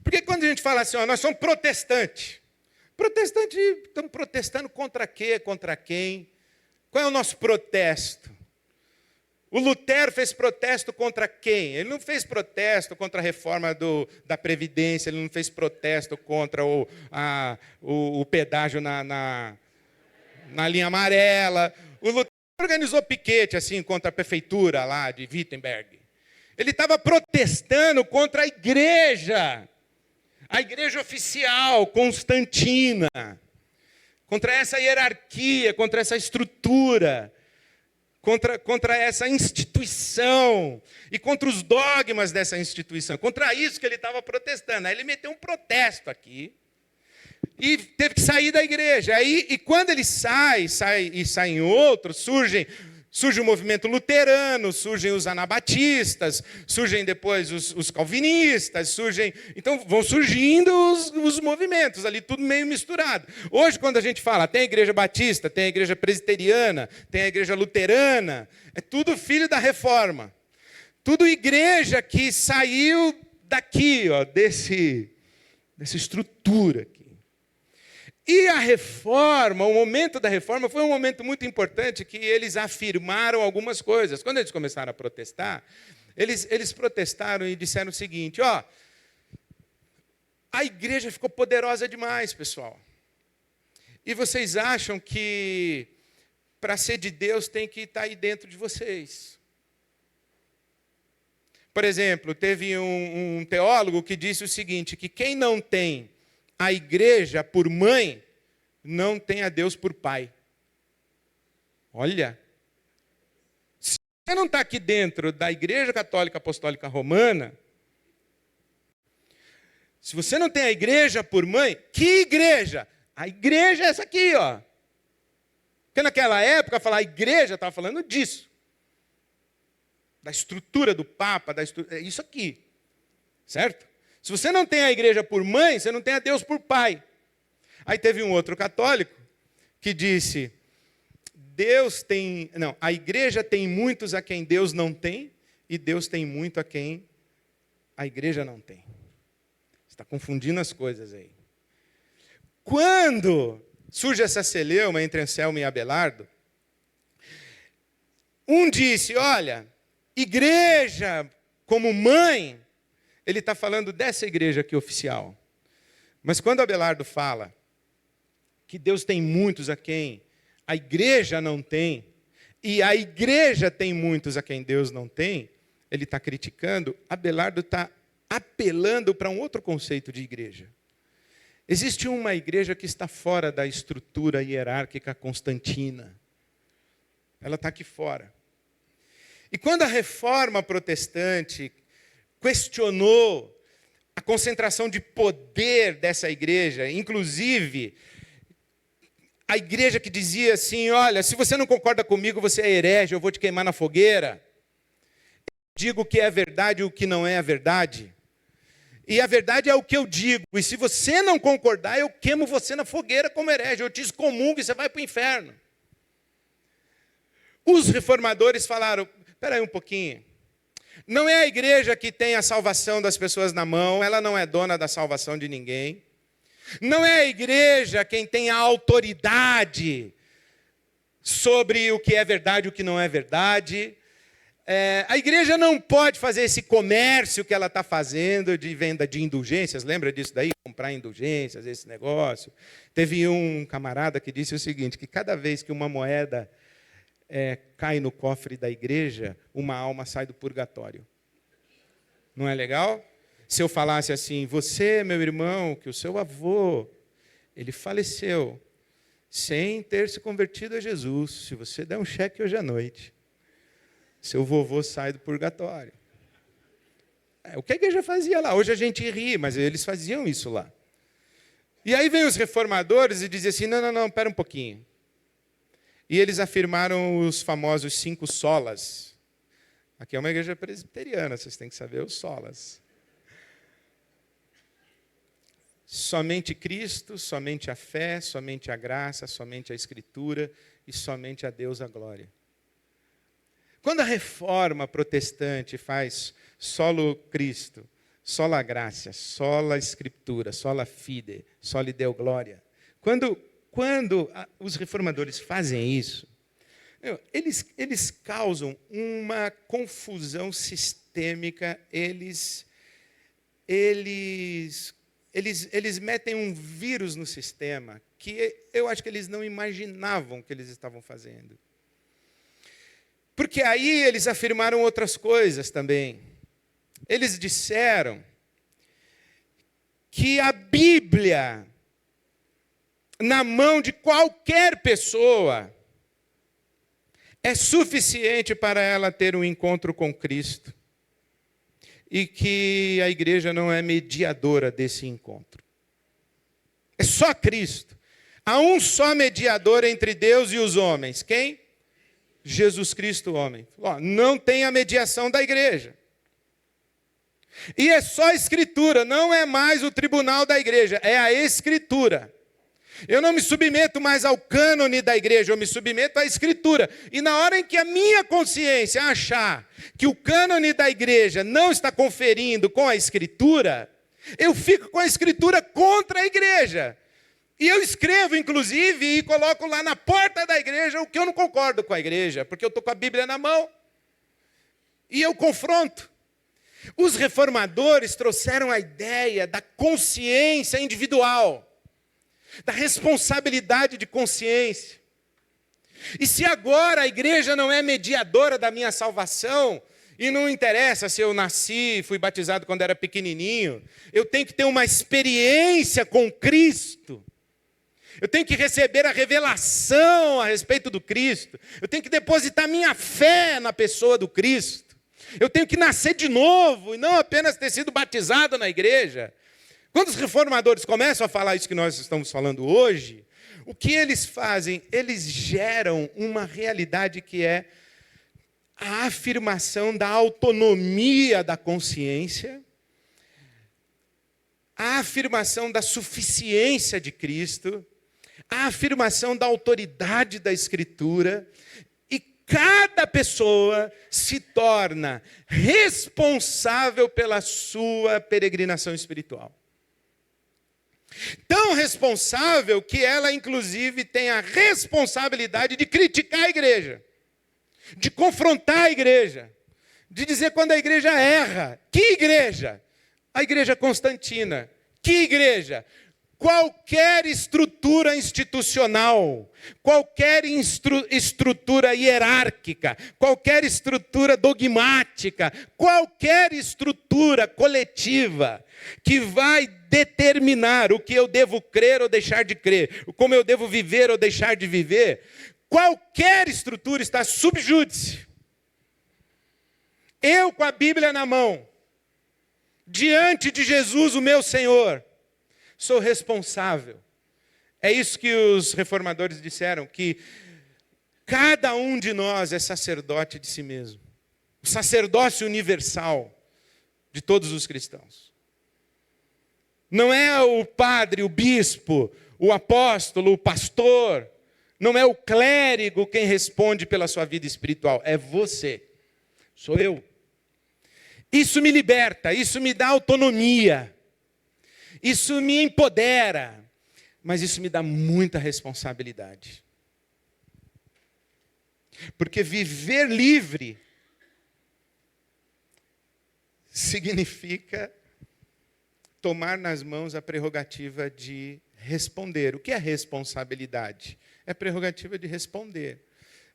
Porque quando a gente fala assim, ó, nós somos protestantes. Estamos protestando protestando contra quê? Contra quem? Qual é o nosso protesto? O Lutero fez protesto contra quem? Ele não fez protesto contra a reforma da Previdência, ele não fez protesto contra o pedágio na linha amarela. O Lutero organizou piquete assim, contra a prefeitura lá de Wittenberg. Ele estava protestando contra a igreja oficial, Constantina, contra essa hierarquia, contra essa estrutura, contra essa instituição e contra os dogmas dessa instituição. Contra isso que ele estava protestando. Aí ele meteu um protesto aqui e teve que sair da igreja. E quando ele sai em outro, surge o movimento luterano, surgem os anabatistas, surgem depois os calvinistas, então vão surgindo os movimentos ali, tudo meio misturado. Hoje, quando a gente fala, tem a igreja batista, tem a igreja presbiteriana, tem a igreja luterana, é tudo filho da reforma. Tudo igreja que saiu daqui, dessa estrutura aqui. E a reforma, o momento da reforma, foi um momento muito importante que eles afirmaram algumas coisas. Quando eles começaram a protestar, eles protestaram e disseram o seguinte, a igreja ficou poderosa demais, pessoal. E vocês acham que para ser de Deus tem que estar aí dentro de vocês. Por exemplo, teve um teólogo que disse o seguinte, que quem não tem a igreja por mãe, não tem a Deus por pai. Olha, se você não está aqui dentro da Igreja Católica Apostólica Romana, se você não tem a igreja por mãe, que igreja? A igreja é essa aqui, Porque naquela época, falar igreja, estava falando disso. Da estrutura do Papa, é isso aqui. Certo? Se você não tem a igreja por mãe, você não tem a Deus por pai. Aí teve um outro católico que disse, a igreja tem muitos a quem Deus não tem, e Deus tem muito a quem a igreja não tem. Você está confundindo as coisas aí. Quando surge essa celeuma entre Anselmo e Abelardo, um disse, olha, igreja como mãe, ele está falando dessa igreja aqui oficial. Mas quando Abelardo fala que Deus tem muitos a quem a igreja não tem, e a igreja tem muitos a quem Deus não tem, ele está criticando, Abelardo está apelando para um outro conceito de igreja. Existe uma igreja que está fora da estrutura hierárquica constantina. Ela está aqui fora. E quando a reforma protestante questionou a concentração de poder dessa igreja, inclusive a igreja que dizia assim, olha, se você não concorda comigo, você é herege, eu vou te queimar na fogueira. Eu digo o que é verdade e o que não é a verdade. E a verdade é o que eu digo. E se você não concordar, eu queimo você na fogueira como herege. Eu te excomungo e você vai para o inferno. Os reformadores falaram, espera aí um pouquinho. Não é a igreja que tem a salvação das pessoas na mão. Ela não é dona da salvação de ninguém. Não é a igreja quem tem a autoridade sobre o que é verdade e o que não é verdade. A igreja não pode fazer esse comércio que ela está fazendo de venda de indulgências. Lembra disso daí? Comprar indulgências, esse negócio. Teve um camarada que disse o seguinte, que cada vez que uma moeda cai no cofre da igreja, uma alma sai do purgatório. Não é legal? Se eu falasse assim, você, meu irmão, que o seu avô, ele faleceu sem ter se convertido a Jesus. Se você der um cheque hoje à noite, seu vovô sai do purgatório. O que a igreja fazia lá? Hoje a gente ri, mas eles faziam isso lá. E aí vem os reformadores e dizem assim, não, espera um pouquinho. E eles afirmaram os famosos 5 solas. Aqui é uma igreja presbiteriana, vocês têm que saber os solas. Somente Cristo, somente a fé, somente a graça, somente a Escritura e somente a Deus a glória. Quando a reforma protestante faz solo Cristo, sola graça, sola Escritura, sola fide, soli Deo glória. Quando quando os reformadores fazem isso, eles causam uma confusão sistêmica, eles metem um vírus no sistema que eu acho que eles não imaginavam que eles estavam fazendo. Porque aí eles afirmaram outras coisas também. Eles disseram que a Bíblia, na mão de qualquer pessoa, é suficiente para ela ter um encontro com Cristo. E que a igreja não é mediadora desse encontro. É só Cristo. Há um só mediador entre Deus e os homens. Quem? Jesus Cristo, homem. Não tem a mediação da igreja. E é só a Escritura, não é mais o tribunal da igreja, é a Escritura. Eu não me submeto mais ao cânone da igreja, eu me submeto à Escritura. E na hora em que a minha consciência achar que o cânone da igreja não está conferindo com a Escritura, eu fico com a Escritura contra a igreja. E eu escrevo, inclusive, e coloco lá na porta da igreja o que eu não concordo com a igreja, porque eu estou com a Bíblia na mão. E eu confronto. Os reformadores trouxeram a ideia da consciência individual, da responsabilidade de consciência. E se agora a igreja não é mediadora da minha salvação, e não interessa se eu nasci, fui batizado quando era pequenininho, eu tenho que ter uma experiência com Cristo. Eu tenho que receber a revelação a respeito do Cristo. Eu tenho que depositar minha fé na pessoa do Cristo. Eu tenho que nascer de novo e não apenas ter sido batizado na igreja. Quando os reformadores começam a falar isso que nós estamos falando hoje, o que eles fazem? Eles geram uma realidade que é a afirmação da autonomia da consciência, a afirmação da suficiência de Cristo, a afirmação da autoridade da Escritura, e cada pessoa se torna responsável pela sua peregrinação espiritual. Tão responsável que ela, inclusive, tem a responsabilidade de criticar a igreja, de confrontar a igreja, de dizer quando a igreja erra. Que igreja? A igreja constantina. Que igreja? Qualquer estrutura institucional, qualquer estrutura hierárquica, qualquer estrutura dogmática, qualquer estrutura coletiva que vai determinar o que eu devo crer ou deixar de crer, como eu devo viver ou deixar de viver, qualquer estrutura está sub judice. Eu, com a Bíblia na mão, diante de Jesus, o meu Senhor, sou responsável. É isso que os reformadores disseram, que cada um de nós é sacerdote de si mesmo. O sacerdócio universal de todos os cristãos. Não é o padre, o bispo, o apóstolo, o pastor. Não é o clérigo quem responde pela sua vida espiritual. É você. Sou eu. Isso me liberta, isso me dá autonomia. Isso me empodera, mas isso me dá muita responsabilidade. Porque viver livre significa tomar nas mãos a prerrogativa de responder. O que é responsabilidade? É a prerrogativa de responder.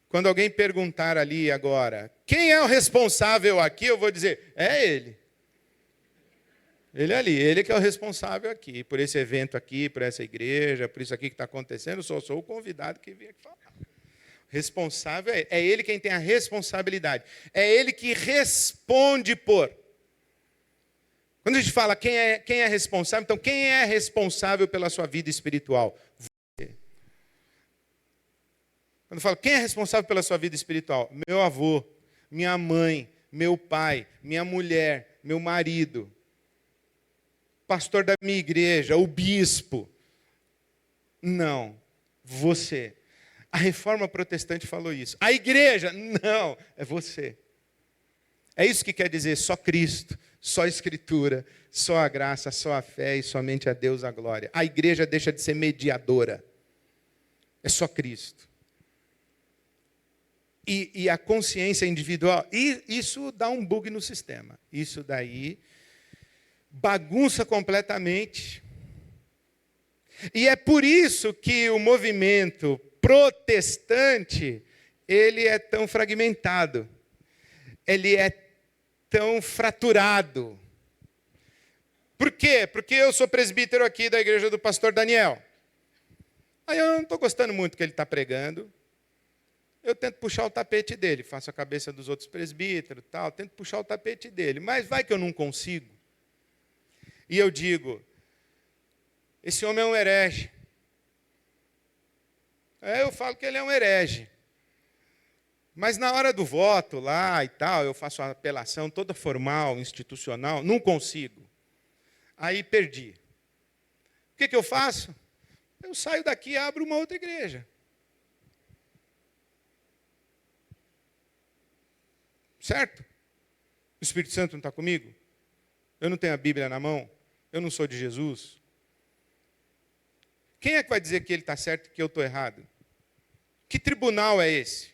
Quando alguém perguntar ali agora, quem é o responsável aqui, eu vou dizer, é ele. Ele ali, ele que é o responsável aqui, por esse evento aqui, por essa igreja, por isso aqui que está acontecendo, eu só sou o convidado que veio aqui falar. Responsável é ele quem tem a responsabilidade. É ele que responde por. Quando a gente fala quem é responsável, então quem é responsável pela sua vida espiritual? Você. Quando eu falo quem é responsável pela sua vida espiritual? Meu avô, minha mãe, meu pai, minha mulher, meu marido, pastor da minha igreja, o bispo. Não, você. A reforma protestante falou isso. A igreja, não, é você. É isso que quer dizer só Cristo, só a Escritura, só a graça, só a fé e somente a Deus a glória. A igreja deixa de ser mediadora. É só Cristo. E a consciência individual, e isso dá um bug no sistema. Isso daí bagunça completamente. E é por isso que o movimento protestante, ele é tão fragmentado. Ele é tão fraturado. Por quê? Porque eu sou presbítero aqui da igreja do pastor Daniel. Aí eu não estou gostando muito do que ele está pregando. Eu tento puxar o tapete dele, faço a cabeça dos outros presbíteros, tal, tento puxar o tapete dele, mas vai que eu não consigo. E eu digo, esse homem é um herege. Eu falo que ele é um herege. Mas na hora do voto lá e tal, eu faço a apelação toda formal, institucional, não consigo. Aí perdi. O que eu faço? Eu saio daqui e abro uma outra igreja. Certo? O Espírito Santo não está comigo? Eu não tenho a Bíblia na mão? Eu não sou de Jesus? Quem é que vai dizer que ele está certo e que eu estou errado? Que tribunal é esse?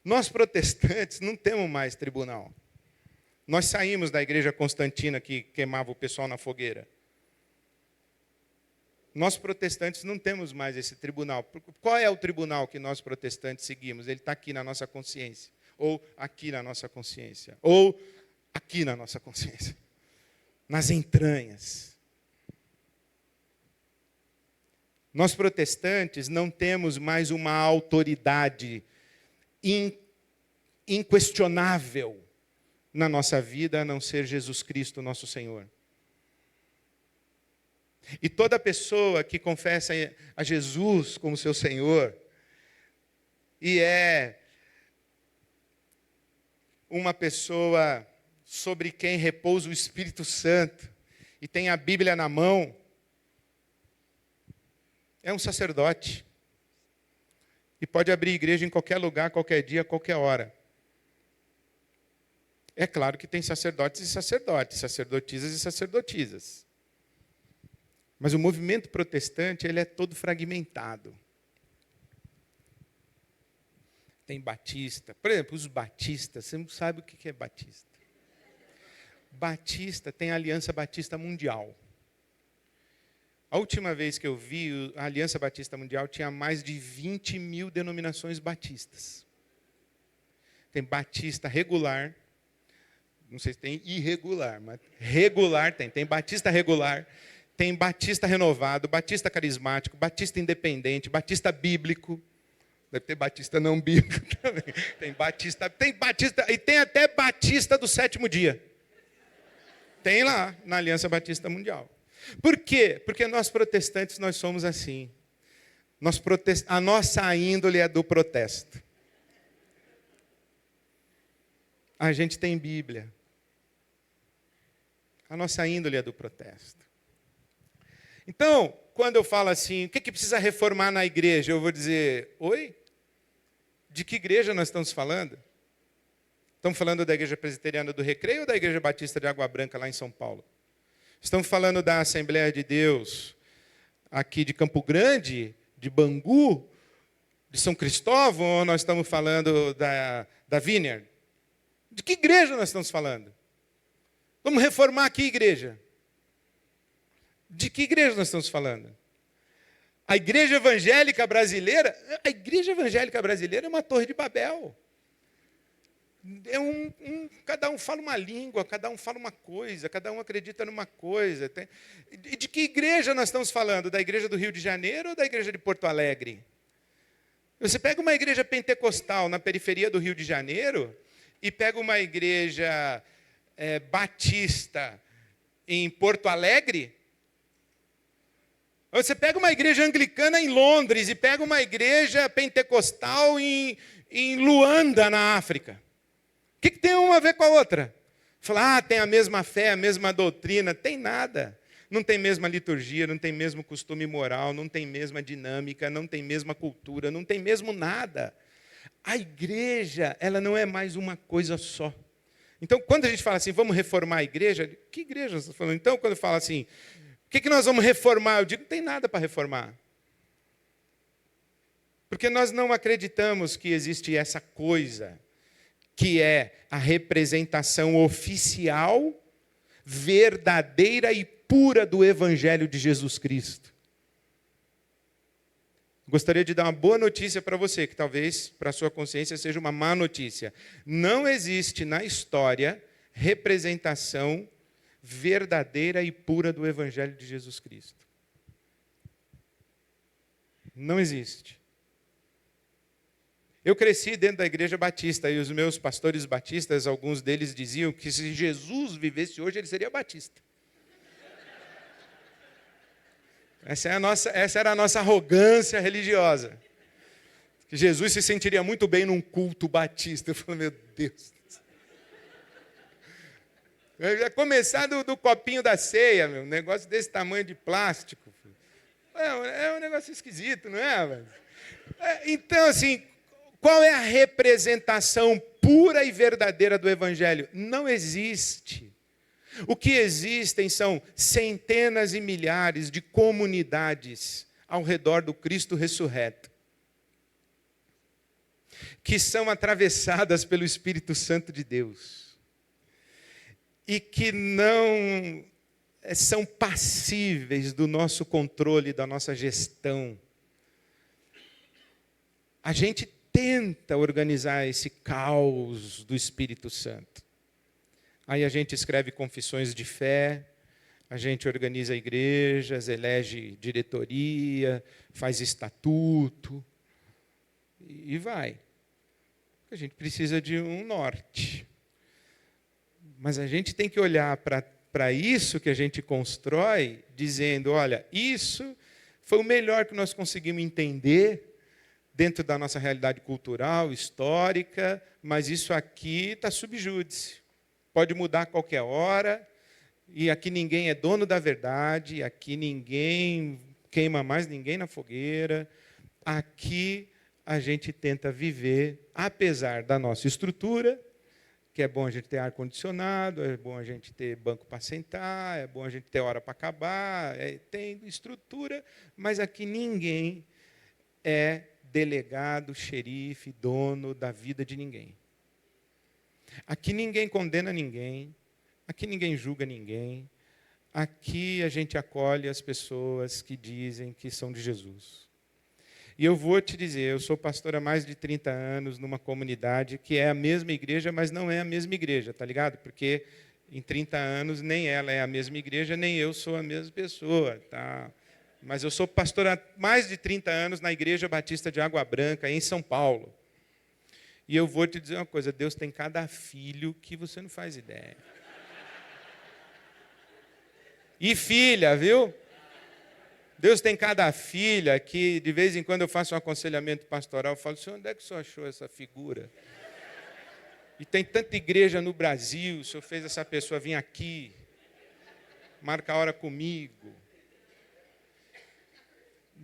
Nós protestantes não temos mais tribunal. Nós saímos da igreja constantina que queimava o pessoal na fogueira. Nós protestantes não temos mais esse tribunal. Qual é o tribunal que nós protestantes seguimos? Ele está aqui na nossa consciência. Ou aqui na nossa consciência. Ou aqui na nossa consciência. Nas entranhas. Nós protestantes não temos mais uma autoridade inquestionável na nossa vida, a não ser Jesus Cristo, nosso Senhor. E toda pessoa que confessa a Jesus como seu Senhor, e é uma pessoa sobre quem repousa o Espírito Santo, e tem a Bíblia na mão, é um sacerdote. E pode abrir igreja em qualquer lugar, qualquer dia, qualquer hora. É claro que tem sacerdotes e sacerdotes, sacerdotisas e sacerdotisas. Mas o movimento protestante, ele é todo fragmentado. Tem batista. Por exemplo, os batistas, você não sabe o que é batista. Batista tem a Aliança Batista Mundial. A última vez que eu vi, a Aliança Batista Mundial tinha mais de 20 mil denominações batistas. Tem batista regular, não sei se tem irregular, mas regular tem. Tem batista regular, tem batista renovado, batista carismático, batista independente, batista bíblico. Deve ter batista não bíblico também. Tem batista e tem até batista do sétimo dia. Tem lá na Aliança Batista Mundial. Por quê? Porque nós protestantes, nós somos assim. A nossa índole é do protesto. A gente tem Bíblia. A nossa índole é do protesto. Então, quando eu falo assim, o que precisa reformar na igreja? Eu vou dizer, oi? De que igreja nós estamos falando? Estamos falando da Igreja Presbiteriana do Recreio ou da Igreja Batista de Água Branca, lá em São Paulo? Estamos falando da Assembleia de Deus aqui de Campo Grande, de Bangu, de São Cristóvão, ou nós estamos falando da Vineyard? De que igreja nós estamos falando? Vamos reformar que igreja? De que igreja nós estamos falando? A igreja evangélica brasileira? A igreja evangélica brasileira é uma torre de Babel. Cada um fala uma língua, cada um fala uma coisa, cada um acredita numa coisa. E de que igreja nós estamos falando? Da igreja do Rio de Janeiro ou da igreja de Porto Alegre? Você pega uma igreja pentecostal na periferia do Rio de Janeiro e pega uma igreja batista em Porto Alegre. Você pega uma igreja anglicana em Londres e pega uma igreja pentecostal em Luanda, na África. O que tem uma a ver com a outra? Falar, tem a mesma fé, a mesma doutrina. Tem nada. Não tem mesma liturgia, não tem mesmo costume moral, não tem mesma dinâmica, não tem mesma cultura, não tem mesmo nada. A igreja, ela não é mais uma coisa só. Então, quando a gente fala assim, vamos reformar a igreja, que igreja nós estamos falando? Então, quando eu falo assim, o que nós vamos reformar? Eu digo, não tem nada para reformar. Porque nós não acreditamos que existe essa coisa, que é a representação oficial, verdadeira e pura do Evangelho de Jesus Cristo. Gostaria de dar uma boa notícia para você, que talvez para a sua consciência seja uma má notícia. Não existe na história representação verdadeira e pura do Evangelho de Jesus Cristo. Não existe. Eu cresci dentro da igreja batista e os meus pastores batistas, alguns deles diziam que se Jesus vivesse hoje, ele seria batista. Essa era a nossa arrogância religiosa. Que Jesus se sentiria muito bem num culto batista. Eu falei, meu Deus. Eu ia começar do copinho da ceia, meu, um negócio desse tamanho de plástico. É um negócio esquisito, não é? Então, assim, qual é a representação pura e verdadeira do Evangelho? Não existe. O que existem são centenas e milhares de comunidades ao redor do Cristo ressurreto, que são atravessadas pelo Espírito Santo de Deus e que não são passíveis do nosso controle, da nossa gestão. A gente tenta organizar esse caos do Espírito Santo. Aí a gente escreve confissões de fé, a gente organiza igrejas, elege diretoria, faz estatuto, e vai. A gente precisa de um norte. Mas a gente tem que olhar para isso que a gente constrói, dizendo, olha, isso foi o melhor que nós conseguimos entender dentro da nossa realidade cultural, histórica, mas isso aqui está sub júdice. Pode mudar a qualquer hora, e aqui ninguém é dono da verdade, aqui ninguém queima mais ninguém na fogueira. Aqui a gente tenta viver, apesar da nossa estrutura, que é bom a gente ter ar-condicionado, é bom a gente ter banco para sentar, é bom a gente ter hora para acabar, tem estrutura, mas aqui ninguém é delegado, xerife, dono da vida de ninguém. Aqui ninguém condena ninguém, aqui ninguém julga ninguém, aqui a gente acolhe as pessoas que dizem que são de Jesus. E eu vou te dizer, eu sou pastor há mais de 30 anos numa comunidade que é a mesma igreja, mas não é a mesma igreja, tá ligado? Porque em 30 anos nem ela é a mesma igreja, nem eu sou a mesma pessoa, tá? Mas eu sou pastor há mais de 30 anos na Igreja Batista de Água Branca, em São Paulo. E eu vou te dizer uma coisa, Deus tem cada filho que você não faz ideia. E filha, viu? Deus tem cada filha que, de vez em quando, eu faço um aconselhamento pastoral, eu falo, senhor, onde é que o senhor achou essa figura? E tem tanta igreja no Brasil, o senhor fez essa pessoa vir aqui, marca a hora comigo.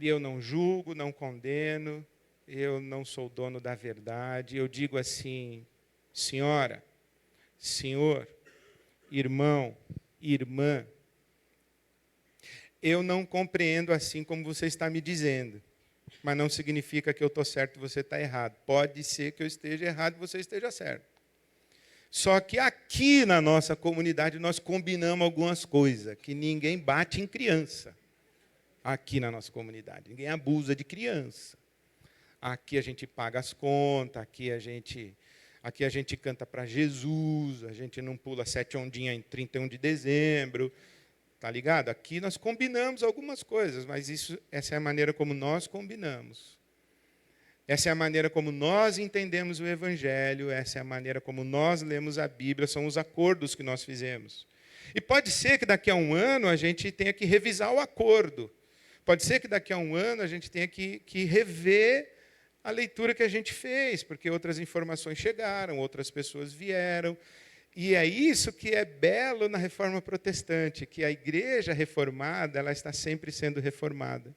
E eu não julgo, não condeno, eu não sou dono da verdade. Eu digo assim, senhora, senhor, irmão, irmã, eu não compreendo assim como você está me dizendo, mas não significa que eu estou certo e você está errado. Pode ser que eu esteja errado e você esteja certo. Só que aqui na nossa comunidade nós combinamos algumas coisas, que ninguém bate em criança. Aqui na nossa comunidade. Ninguém abusa de criança. Aqui a gente paga as contas, aqui a gente canta para Jesus, a gente não pula 7 ondinhas em 31 de dezembro. Tá ligado? Aqui nós combinamos algumas coisas, mas essa é a maneira como nós combinamos. Essa é a maneira como nós entendemos o Evangelho, essa é a maneira como nós lemos a Bíblia, são os acordos que nós fizemos. E pode ser que daqui a um ano a gente tenha que revisar o acordo. Pode ser que daqui a um ano a gente tenha que rever a leitura que a gente fez, porque outras informações chegaram, outras pessoas vieram. E é isso que é belo na Reforma Protestante, que a igreja reformada ela está sempre sendo reformada.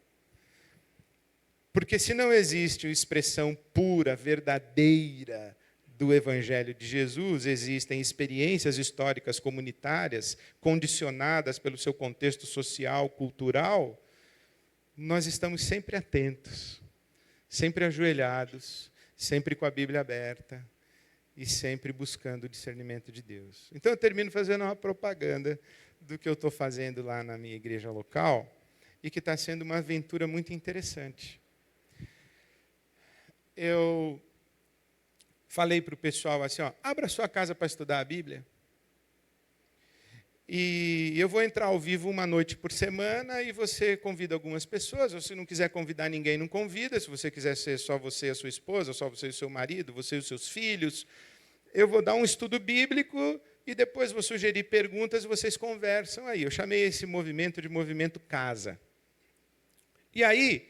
Porque se não existe uma expressão pura, verdadeira do Evangelho de Jesus, existem experiências históricas comunitárias condicionadas pelo seu contexto social, cultural, nós estamos sempre atentos. sempre ajoelhados, sempre com a Bíblia aberta e sempre buscando o discernimento de Deus. Então eu termino fazendo uma propaganda do que eu estou fazendo lá na minha igreja local e que está sendo uma aventura muito interessante. Eu falei para o pessoal assim, ó, abra sua casa para estudar a Bíblia. E eu vou entrar ao vivo uma noite por semana e você convida algumas pessoas. Ou se não quiser convidar ninguém, não convida. Se você quiser ser só você e a sua esposa, só você e o seu marido, você e os seus filhos. Eu vou dar um estudo bíblico e depois vou sugerir perguntas e vocês conversam aí. Eu chamei esse movimento de movimento casa. E aí,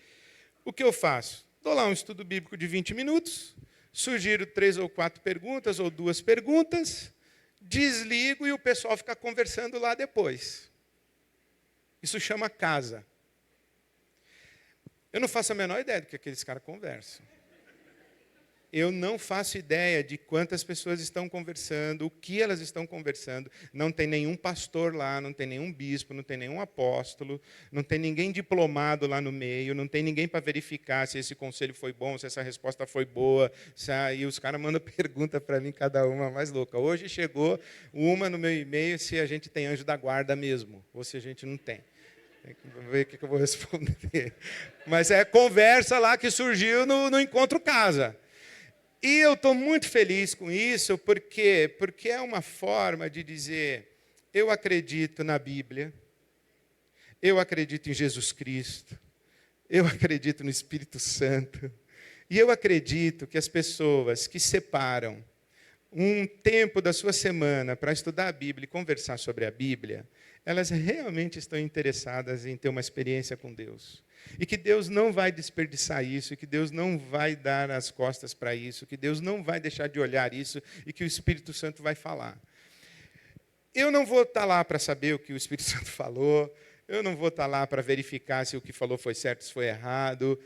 o que eu faço? Dou lá um estudo bíblico de 20 minutos, sugiro 3 ou 4 perguntas ou 2 perguntas, desligo e o pessoal fica conversando lá depois. Isso chama casa. Eu não faço a menor ideia do que aqueles caras conversam. Eu não faço ideia de quantas pessoas estão conversando, o que elas estão conversando. Não tem nenhum pastor lá, não tem nenhum bispo, não tem nenhum apóstolo, não tem ninguém diplomado lá no meio, não tem ninguém para verificar se esse conselho foi bom, se essa resposta foi boa. E os caras mandam pergunta para mim, cada uma mais louca. Hoje chegou uma no meu e-mail se a gente tem anjo da guarda mesmo, ou se a gente não tem. Vamos ver o que eu vou responder. Mas é conversa lá que surgiu no Encontro Casa. E eu estou muito feliz com isso, porque é uma forma de dizer, eu acredito na Bíblia, eu acredito em Jesus Cristo, eu acredito no Espírito Santo, e eu acredito que as pessoas que separam um tempo da sua semana para estudar a Bíblia e conversar sobre a Bíblia, elas realmente estão interessadas em ter uma experiência com Deus. E que Deus não vai desperdiçar isso, e que Deus não vai dar as costas para isso, que Deus não vai deixar de olhar isso, e que o Espírito Santo vai falar. Eu não vou estar lá para saber o que o Espírito Santo falou, eu não vou estar lá para verificar se o que falou foi certo, se foi errado.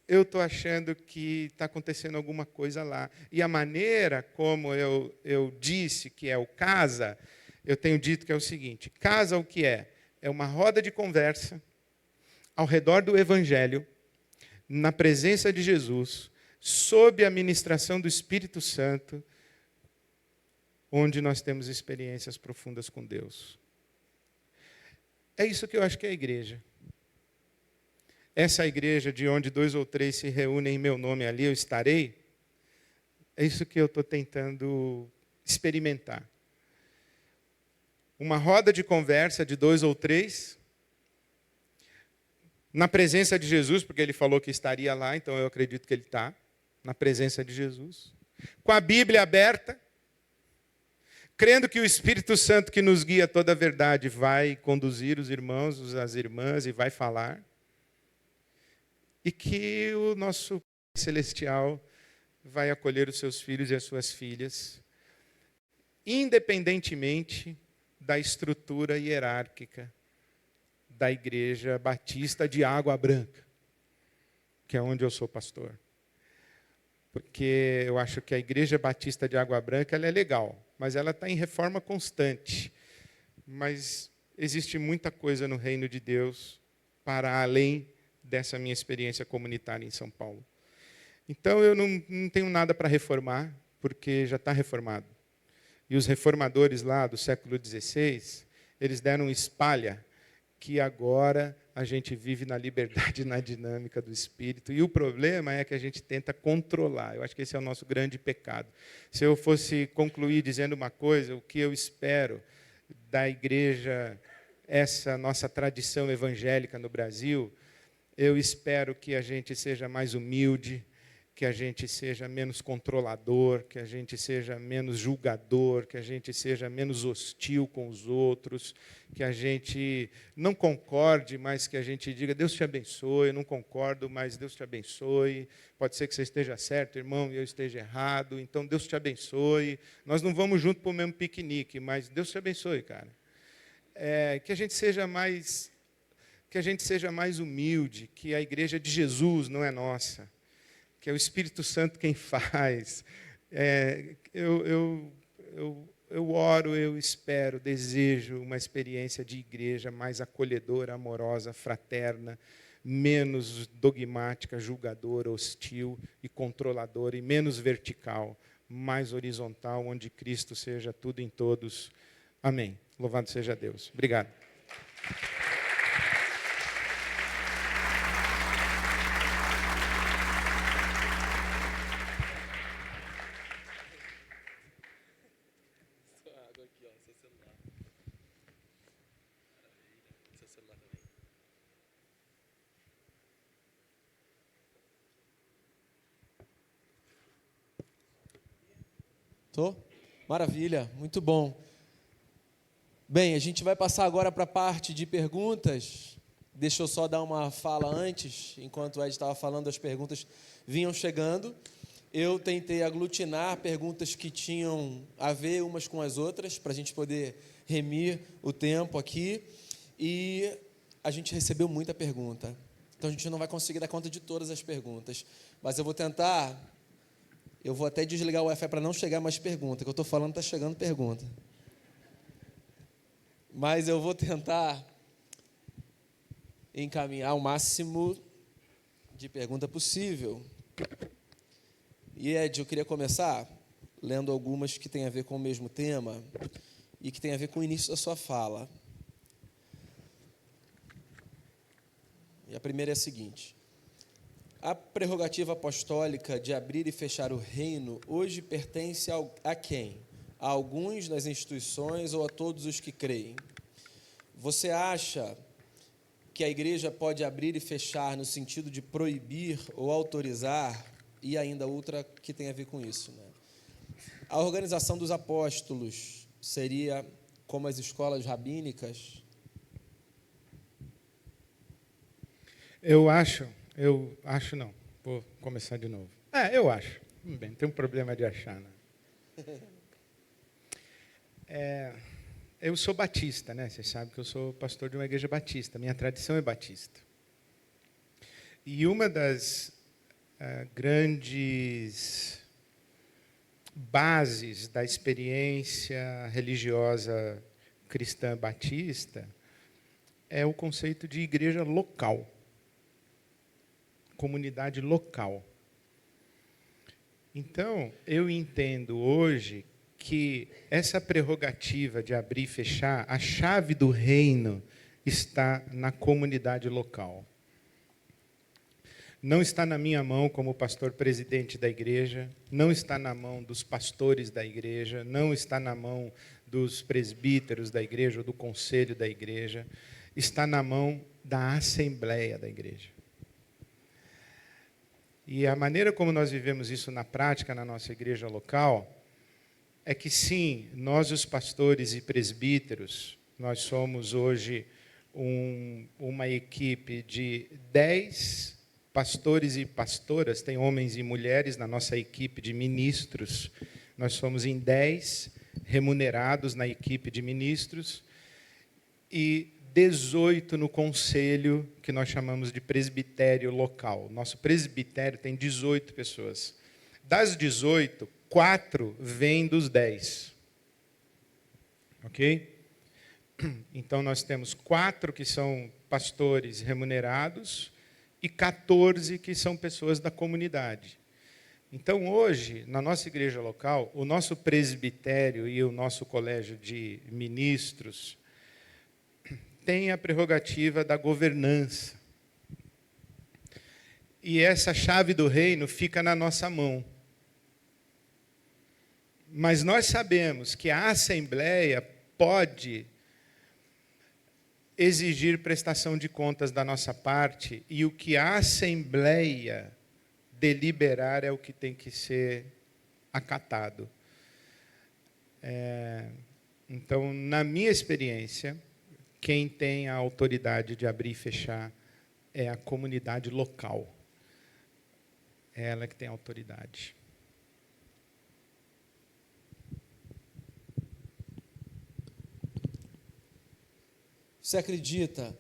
Eu estou achando que está acontecendo alguma coisa lá. E a maneira como eu disse que é o casa, eu tenho dito que é o seguinte, casa o que é? É uma roda de conversa, ao redor do Evangelho, na presença de Jesus, sob a ministração do Espírito Santo, onde nós temos experiências profundas com Deus. É isso que eu acho que é a igreja. Essa igreja de onde 2 ou 3 se reúnem em meu nome, ali eu estarei, é isso que eu estou tentando experimentar. Uma roda de conversa de 2 ou 3, na presença de Jesus, porque ele falou que estaria lá, então eu acredito que ele está, na presença de Jesus. Com a Bíblia aberta, crendo que o Espírito Santo que nos guia toda a verdade vai conduzir os irmãos, as irmãs e vai falar. E que o nosso Pai Celestial vai acolher os seus filhos e as suas filhas, independentemente da estrutura hierárquica da Igreja Batista de Água Branca, que é onde eu sou pastor. Porque eu acho que a Igreja Batista de Água Branca ela é legal, mas ela está em reforma constante. Mas existe muita coisa no reino de Deus para além dessa minha experiência comunitária em São Paulo. Então eu não tenho nada para reformar, porque já está reformado. E os reformadores lá do século XVI, eles deram espalha que agora a gente vive na liberdade e na dinâmica do Espírito. E o problema é que a gente tenta controlar. Eu acho que esse é o nosso grande pecado. Se eu fosse concluir dizendo uma coisa, o que eu espero da igreja, essa nossa tradição evangélica no Brasil, eu espero que a gente seja mais humilde, que a gente seja menos controlador, que a gente seja menos julgador, que a gente seja menos hostil com os outros, que a gente não concorde, mas que a gente diga, Deus te abençoe, eu não concordo, mas Deus te abençoe. Pode ser que você esteja certo, irmão, e eu esteja errado, então Deus te abençoe. Nós não vamos junto para o mesmo piquenique, mas Deus te abençoe, cara. Que a gente seja mais humilde, que a igreja de Jesus não é nossa, que é o Espírito Santo quem faz. Eu oro, eu espero, desejo uma experiência de igreja mais acolhedora, amorosa, fraterna, menos dogmática, julgadora, hostil e controladora, e menos vertical, mais horizontal, onde Cristo seja tudo em todos. Amém. Louvado seja Deus. Obrigado. Tô? Maravilha, muito bom. Bem, a gente vai passar agora para a parte de perguntas. Deixa eu só dar uma fala antes, enquanto o Ed estava falando, as perguntas vinham chegando. Eu tentei aglutinar perguntas que tinham a ver umas com as outras, para a gente poder remir o tempo aqui. E a gente recebeu muita pergunta. Então a gente não vai conseguir dar conta de todas as perguntas. Mas eu vou tentar. Eu vou até desligar o Wi-Fi para não chegar mais pergunta, que eu estou falando está chegando pergunta. Mas eu vou tentar encaminhar o máximo de pergunta possível. E, Ed, eu queria começar lendo algumas que têm a ver com o mesmo tema e que têm a ver com o início da sua fala. E a primeira é a seguinte: a prerrogativa apostólica de abrir e fechar o reino hoje pertence a quem? A alguns das instituições ou a todos os que creem? Você acha que a igreja pode abrir e fechar no sentido de proibir ou autorizar? E ainda outra que tem a ver com isso, né? A organização dos apóstolos seria como as escolas rabínicas? Eu acho não. Vou começar de novo. Eu acho. Bem, não tem um problema de achar, né? Eu sou batista, né? Vocês sabem que eu sou pastor de uma igreja batista. Minha tradição é batista. E uma das grandes bases da experiência religiosa cristã batista é o conceito de igreja local. Comunidade local. Então, eu entendo hoje que essa prerrogativa de abrir e fechar, a chave do reino está na comunidade local. Não está na minha mão como pastor presidente da igreja, não está na mão dos pastores da igreja, não está na mão dos presbíteros da igreja ou do conselho da igreja, está na mão da assembleia da igreja. E a maneira como nós vivemos isso na prática na nossa igreja local é que, sim, nós, os pastores e presbíteros, nós somos hoje uma equipe de 10 pastores e pastoras, tem homens e mulheres na nossa equipe de ministros. Nós somos em 10 remunerados na equipe de ministros e 18 no conselho, que nós chamamos de presbitério local. Nosso presbitério tem 18 pessoas. Das 18, 4 vêm dos 10. Ok? Então, nós temos 4 que são pastores remunerados e 14 que são pessoas da comunidade. Então, hoje, na nossa igreja local, o nosso presbitério e o nosso colégio de ministros tem a prerrogativa da governança. E essa chave do reino fica na nossa mão. Mas nós sabemos que a assembleia pode exigir prestação de contas da nossa parte, e o que a assembleia deliberar é o que tem que ser acatado. Então, na minha experiência, quem tem a autoridade de abrir e fechar é a comunidade local. É ela que tem a autoridade. Você acredita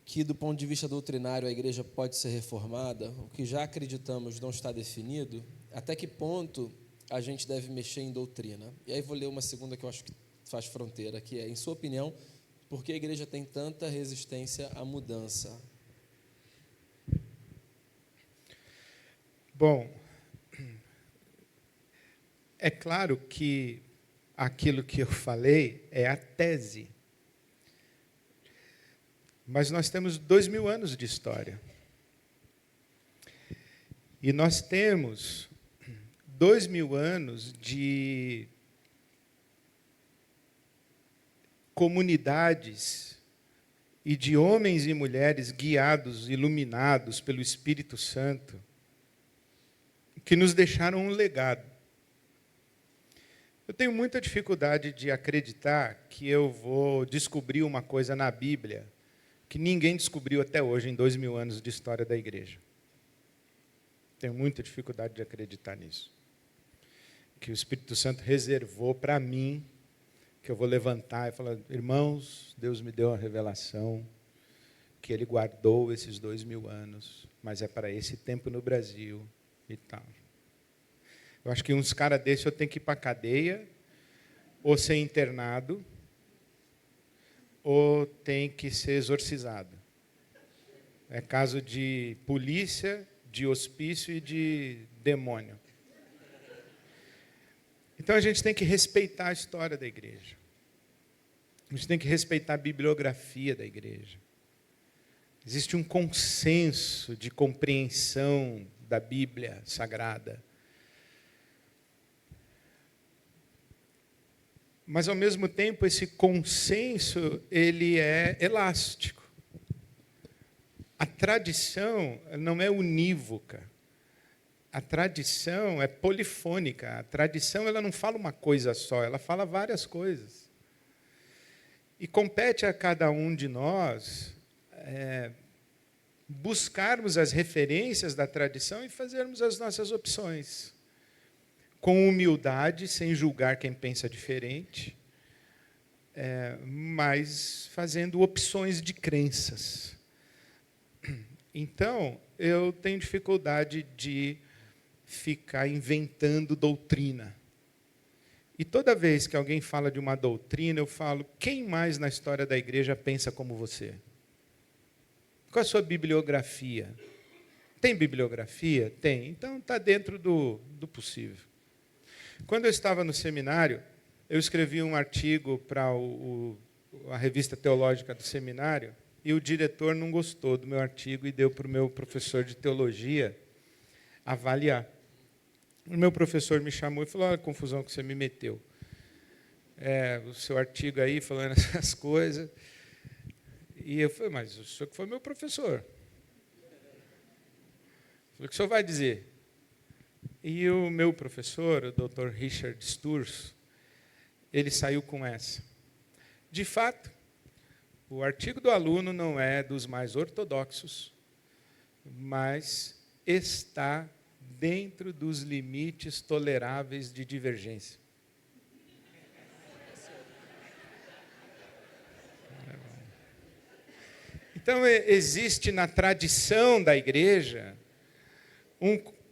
que, do ponto de vista doutrinário, a igreja pode ser reformada? O que já acreditamos não está definido? Até que ponto a gente deve mexer em doutrina? E aí vou ler uma segunda que eu acho que faz fronteira, que é, em sua opinião, por que a igreja tem tanta resistência à mudança? Bom, é claro que aquilo que eu falei é a tese. Mas nós temos 2000 anos de história. E nós temos 2000 anos de comunidades e de homens e mulheres guiados, iluminados pelo Espírito Santo, que nos deixaram um legado. Eu tenho muita dificuldade de acreditar que eu vou descobrir uma coisa na Bíblia que ninguém descobriu até hoje em 2000 anos de história da igreja. Tenho muita dificuldade de acreditar nisso. Que o Espírito Santo reservou para mim, que eu vou levantar e falar, irmãos, Deus me deu uma revelação, que Ele guardou esses 2000 anos, mas é para esse tempo no Brasil e tal. Eu acho que uns caras desses eu tenho que ir para a cadeia, ou ser internado, ou tem que ser exorcizado. É caso de polícia, de hospício e de demônio. Então a gente tem que respeitar a história da igreja. A gente tem que respeitar a bibliografia da igreja. Existe um consenso de compreensão da Bíblia Sagrada. Mas, ao mesmo tempo, esse consenso ele é elástico. A tradição não é unívoca. A tradição é polifônica. A tradição ela não fala uma coisa só, ela fala várias coisas. E compete a cada um de nós buscarmos as referências da tradição e fazermos as nossas opções. Com humildade, sem julgar quem pensa diferente, mas fazendo opções de crenças. Então, eu tenho dificuldade de ficar inventando doutrina. E toda vez que alguém fala de uma doutrina, eu falo, quem mais na história da igreja pensa como você? Qual a sua bibliografia? Tem bibliografia? Tem. Então, está dentro do possível. Quando eu estava no seminário, eu escrevi um artigo para a revista teológica do seminário, e o diretor não gostou do meu artigo e deu para o meu professor de teologia avaliar. O meu professor me chamou e falou, olha a confusão que você me meteu. O seu artigo aí falando essas coisas. E eu falei, mas o senhor que foi meu professor. Falei, o que o senhor vai dizer? E o meu professor, o Dr. Richard Sturz, ele saiu com essa. De fato, o artigo do aluno não é dos mais ortodoxos, mas está dentro dos limites toleráveis de divergência. Então, existe na tradição da igreja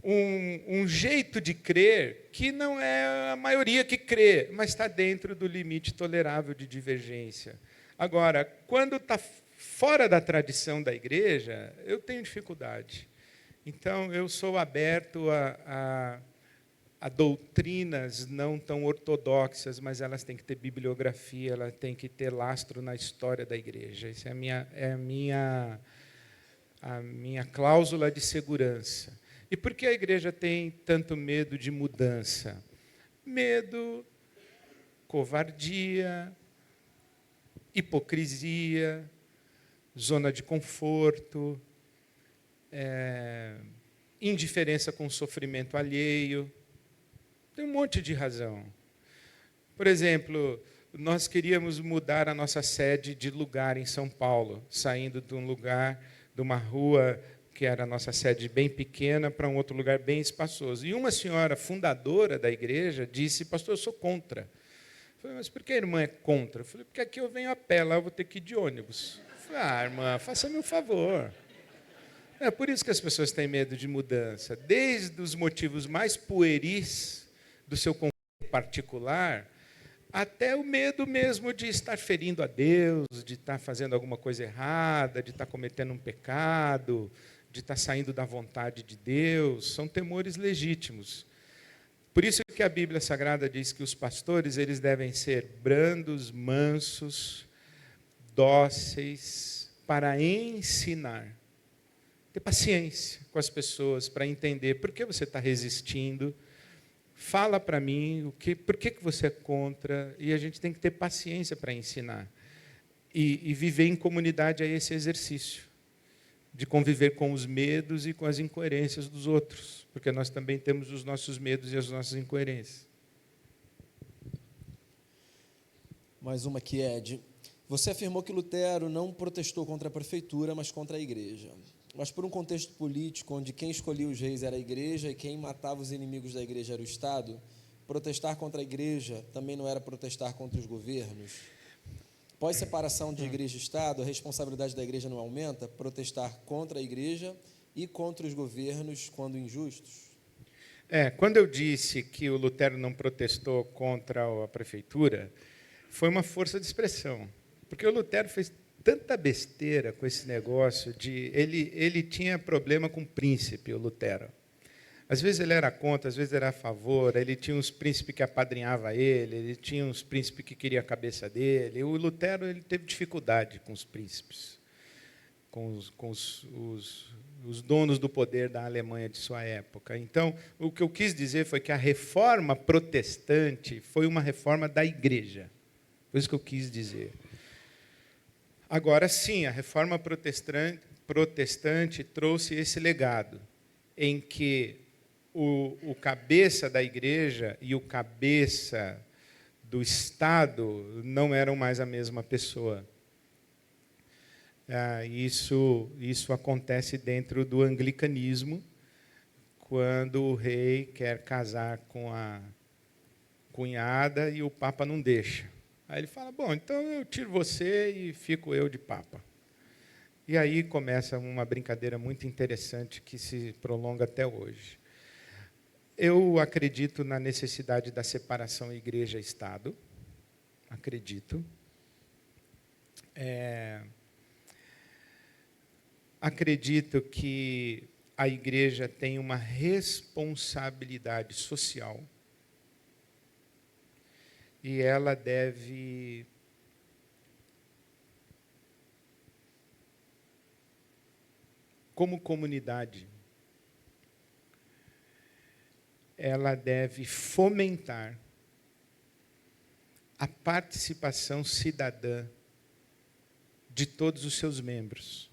um jeito de crer que não é a maioria que crê, mas está dentro do limite tolerável de divergência. Agora, quando está fora da tradição da igreja, eu tenho dificuldade. Então, eu sou aberto a doutrinas não tão ortodoxas, mas elas têm que ter bibliografia, elas têm que ter lastro na história da igreja. Essa é a minha cláusula de segurança. E por que a igreja tem tanto medo de mudança? Medo, covardia, hipocrisia, zona de conforto, indiferença com o sofrimento alheio. Tem um monte de razão. Por exemplo, nós queríamos mudar a nossa sede de lugar em São Paulo, saindo de um lugar, de uma rua que era a nossa sede bem pequena, para um outro lugar bem espaçoso. E uma senhora fundadora da igreja disse, pastor, eu sou contra. Eu falei, mas por que a irmã é contra? Eu falei, porque aqui eu venho a pé, lá eu vou ter que ir de ônibus. Eu falei, irmã, faça-me um favor. É por isso que as pessoas têm medo de mudança. Desde os motivos mais pueris do seu conforto particular, até o medo mesmo de estar ferindo a Deus, de estar fazendo alguma coisa errada, de estar cometendo um pecado, de estar saindo da vontade de Deus, são temores legítimos. Por isso que a Bíblia Sagrada diz que os pastores eles devem ser brandos, mansos, dóceis, para ensinar. Ter paciência com as pessoas para entender por que você está resistindo. Fala para mim por que você é contra, e a gente tem que ter paciência para ensinar. E viver em comunidade é esse exercício, de conviver com os medos e com as incoerências dos outros, porque nós também temos os nossos medos e as nossas incoerências. Mais uma aqui, Ed. Você afirmou que Lutero não protestou contra a prefeitura, mas contra a igreja. Mas por um contexto político onde quem escolhia os reis era a igreja e quem matava os inimigos da igreja era o Estado, protestar contra a igreja também não era protestar contra os governos? Pós-separação de igreja e Estado, a responsabilidade da igreja não aumenta? Protestar contra a igreja e contra os governos quando injustos? Quando eu disse que o Lutero não protestou contra a prefeitura, foi uma força de expressão. Porque o Lutero fez tanta besteira com esse negócio de... Ele tinha problema com o príncipe, o Lutero. Às vezes ele era contra, às vezes era a favor, ele tinha uns príncipes que apadrinhavam ele tinha uns príncipes que queriam a cabeça dele. O Lutero ele teve dificuldade com os príncipes, com os donos do poder da Alemanha de sua época. Então, o que eu quis dizer foi que a reforma protestante foi uma reforma da igreja. Foi isso que eu quis dizer. Agora, sim, a reforma protestante trouxe esse legado, em que o cabeça da igreja e o cabeça do Estado não eram mais a mesma pessoa. Isso acontece dentro do anglicanismo, quando o rei quer casar com a cunhada e o Papa não deixa. Aí ele fala, bom, então eu tiro você e fico eu de Papa. E aí começa uma brincadeira muito interessante que se prolonga até hoje. Eu acredito na necessidade da separação igreja-estado. Acredito. Acredito que a igreja tem uma responsabilidade social e ela deve como comunidade, ela deve fomentar a participação cidadã de todos os seus membros.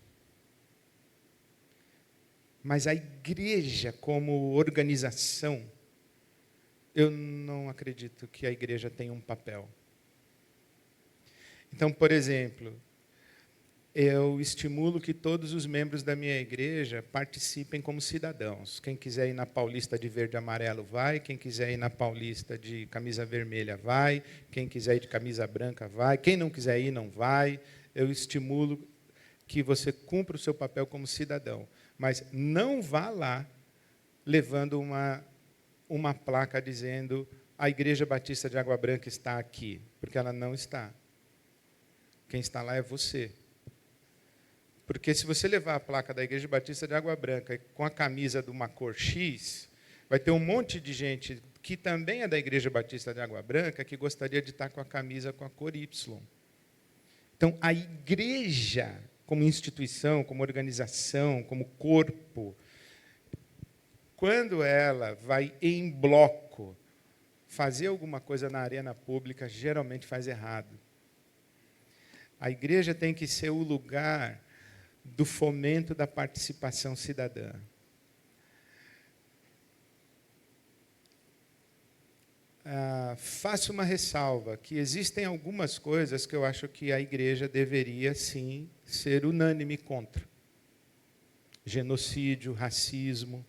Mas a igreja, como organização, eu não acredito que a igreja tenha um papel. Então, por exemplo, eu estimulo que todos os membros da minha igreja participem como cidadãos. Quem quiser ir na Paulista de verde e amarelo, vai. Quem quiser ir na Paulista de camisa vermelha, vai. Quem quiser ir de camisa branca, vai. Quem não quiser ir, não vai. Eu estimulo que você cumpra o seu papel como cidadão. Mas não vá lá levando uma placa dizendo a Igreja Batista de Água Branca está aqui, porque ela não está. Quem está lá é você. Porque se você levar a placa da Igreja Batista de Água Branca com a camisa de uma cor X, vai ter um monte de gente que também é da Igreja Batista de Água Branca que gostaria de estar com a camisa com a cor Y. Então, a igreja, como instituição, como organização, como corpo, quando ela vai em bloco fazer alguma coisa na arena pública, geralmente faz errado. A igreja tem que ser o lugar do fomento da participação cidadã. Faço uma ressalva, que existem algumas coisas que eu acho que a igreja deveria, sim, ser unânime contra. Genocídio, racismo,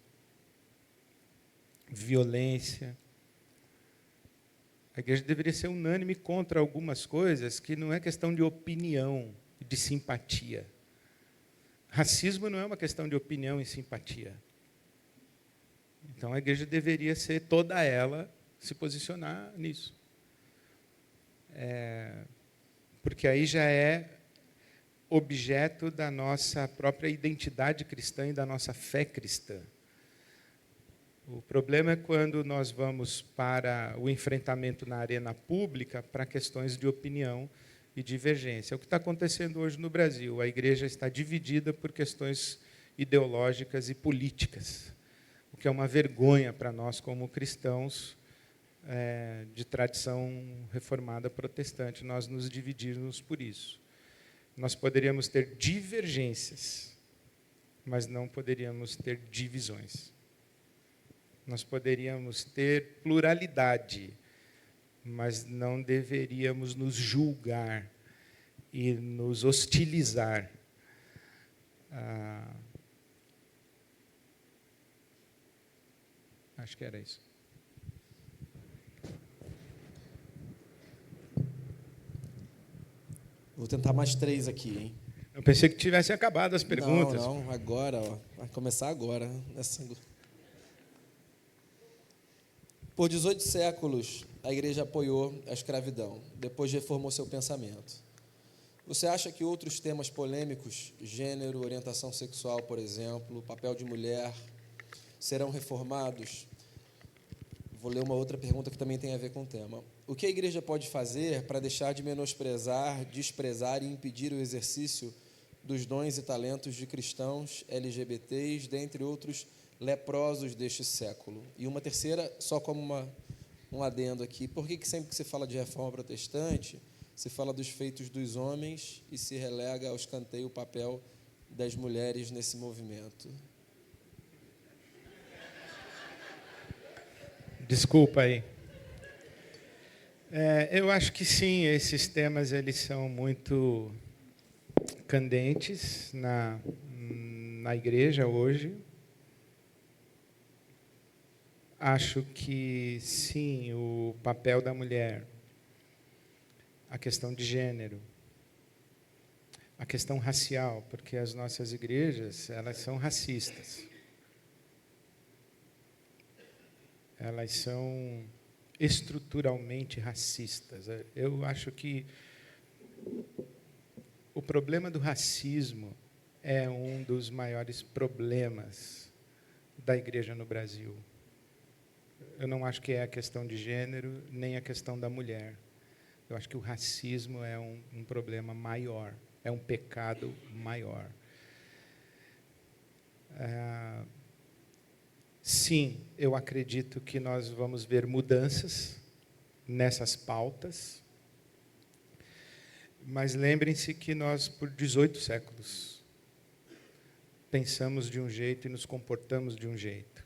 violência. A igreja deveria ser unânime contra algumas coisas que não é questão de opinião, de simpatia. Racismo não é uma questão de opinião e simpatia. Então, a igreja deveria ser toda ela se posicionar nisso. Porque aí já é objeto da nossa própria identidade cristã e da nossa fé cristã. O problema é quando nós vamos para o enfrentamento na arena pública para questões de opinião e divergência. É o que está acontecendo hoje no Brasil. A igreja está dividida por questões ideológicas e políticas, o que é uma vergonha para nós como cristãos de tradição reformada protestante, nós nos dividirmos por isso. Nós poderíamos ter divergências, mas não poderíamos ter divisões. Nós poderíamos ter pluralidade, mas não deveríamos nos julgar e nos hostilizar. Acho que era isso. Vou tentar mais 3 aqui, hein? Eu pensei que tivessem acabado as perguntas. Não, agora, ó. Vai começar agora. Por 18 séculos, a igreja apoiou a escravidão, depois reformou seu pensamento. Você acha que outros temas polêmicos, gênero, orientação sexual, por exemplo, papel de mulher, serão reformados? Vou ler uma outra pergunta que também tem a ver com o tema. O que a igreja pode fazer para deixar de menosprezar, desprezar e impedir o exercício dos dons e talentos de cristãos, LGBTs, dentre outros leprosos deste século? E uma terceira, só como um adendo aqui, por que sempre que se fala de reforma protestante, se fala dos feitos dos homens e se relega ao escanteio o papel das mulheres nesse movimento? Desculpa aí. Eu acho que sim, esses temas eles são muito candentes na igreja hoje. Acho que sim, o papel da mulher, a questão de gênero, a questão racial, porque as nossas igrejas, elas são racistas. Elas são estruturalmente racistas. Eu acho que o problema do racismo é um dos maiores problemas da igreja no Brasil. Eu não acho que é a questão de gênero, nem a questão da mulher. Eu acho que o racismo é um problema maior, é um pecado maior. Sim, eu acredito que nós vamos ver mudanças nessas pautas, mas lembrem-se que nós, por 18 séculos, pensamos de um jeito e nos comportamos de um jeito.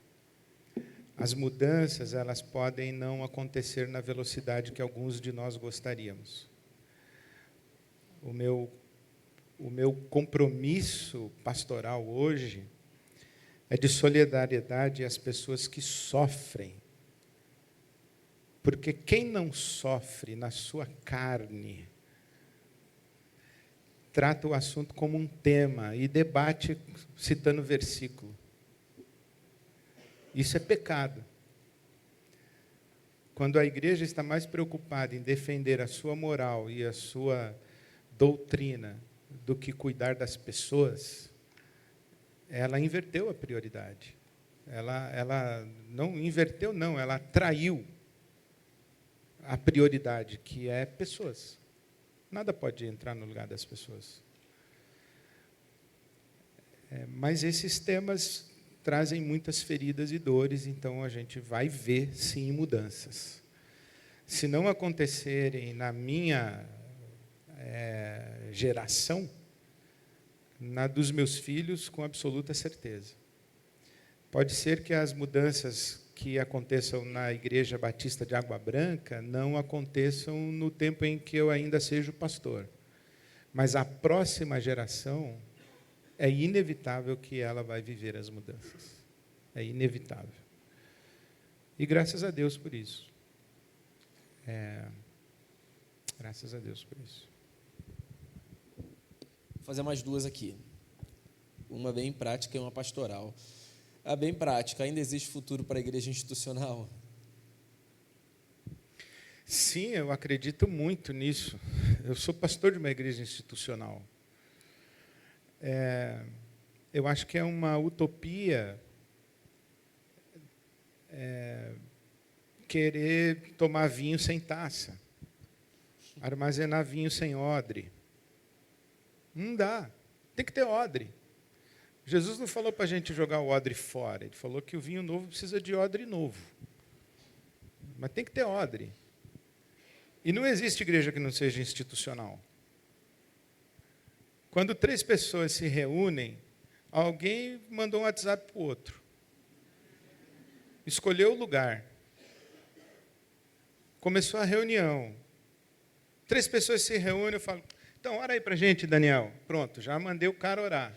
As mudanças, elas podem não acontecer na velocidade que alguns de nós gostaríamos. O meu compromisso pastoral hoje é de solidariedade às pessoas que sofrem. Porque quem não sofre na sua carne, trata o assunto como um tema e debate citando versículo. Isso é pecado. Quando a igreja está mais preocupada em defender a sua moral e a sua doutrina do que cuidar das pessoas, ela inverteu a prioridade. Ela não inverteu, não, ela traiu a prioridade, que é pessoas. Nada pode entrar no lugar das pessoas. Mas esses temas trazem muitas feridas e dores, então a gente vai ver, sim, mudanças. Se não acontecerem na minha geração, na dos meus filhos, com absoluta certeza. Pode ser que as mudanças que aconteçam na Igreja Batista de Água Branca não aconteçam no tempo em que eu ainda seja pastor. Mas a próxima geração, é inevitável que ela vai viver as mudanças. É inevitável. E graças a Deus por isso. Graças a Deus por isso. Vou fazer mais 2 aqui. Uma bem prática e uma pastoral. A bem prática, ainda existe futuro para a igreja institucional? Sim, eu acredito muito nisso. Eu sou pastor de uma igreja institucional. Eu acho que é uma utopia querer tomar vinho sem taça, armazenar vinho sem odre. Não dá. Tem que ter odre. Jesus não falou para a gente jogar o odre fora. Ele falou que o vinho novo precisa de odre novo. Mas tem que ter odre. E não existe igreja que não seja institucional. Quando 3 pessoas se reúnem, alguém mandou um WhatsApp para o outro. Escolheu o lugar. Começou a reunião. 3 pessoas se reúnem, eu falo, então, ora aí para a gente, Daniel. Pronto, já mandei o cara orar.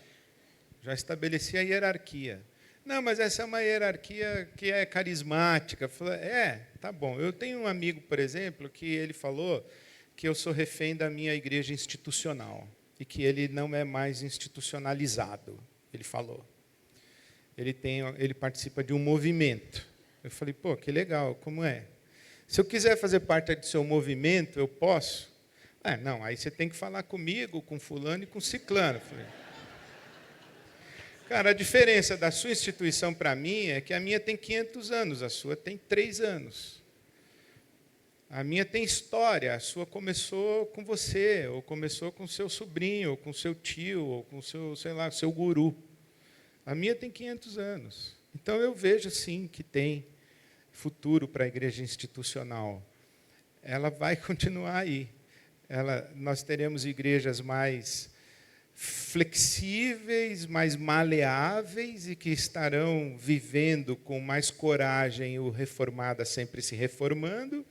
Já estabeleci a hierarquia. Não, mas essa é uma hierarquia que é carismática. Falei, tá bom. Eu tenho um amigo, por exemplo, que ele falou que eu sou refém da minha igreja institucional e que ele não é mais institucionalizado, ele falou. Ele participa de um movimento. Eu falei, pô, que legal, como é? Se eu quiser fazer parte do seu movimento, eu posso? Não, aí você tem que falar comigo, com fulano e com ciclano. Eu falei, cara, a diferença da sua instituição para a minha é que a minha tem 500 anos, a sua tem 3 anos. A minha tem história, a sua começou com você, ou começou com seu sobrinho, ou com seu tio, ou com seu, sei lá, seu guru. A minha tem 500 anos. Então, eu vejo, sim, que tem futuro para a igreja institucional. Ela vai continuar aí. Nós teremos igrejas mais flexíveis, mais maleáveis e que estarão vivendo com mais coragem o reformada sempre se reformando,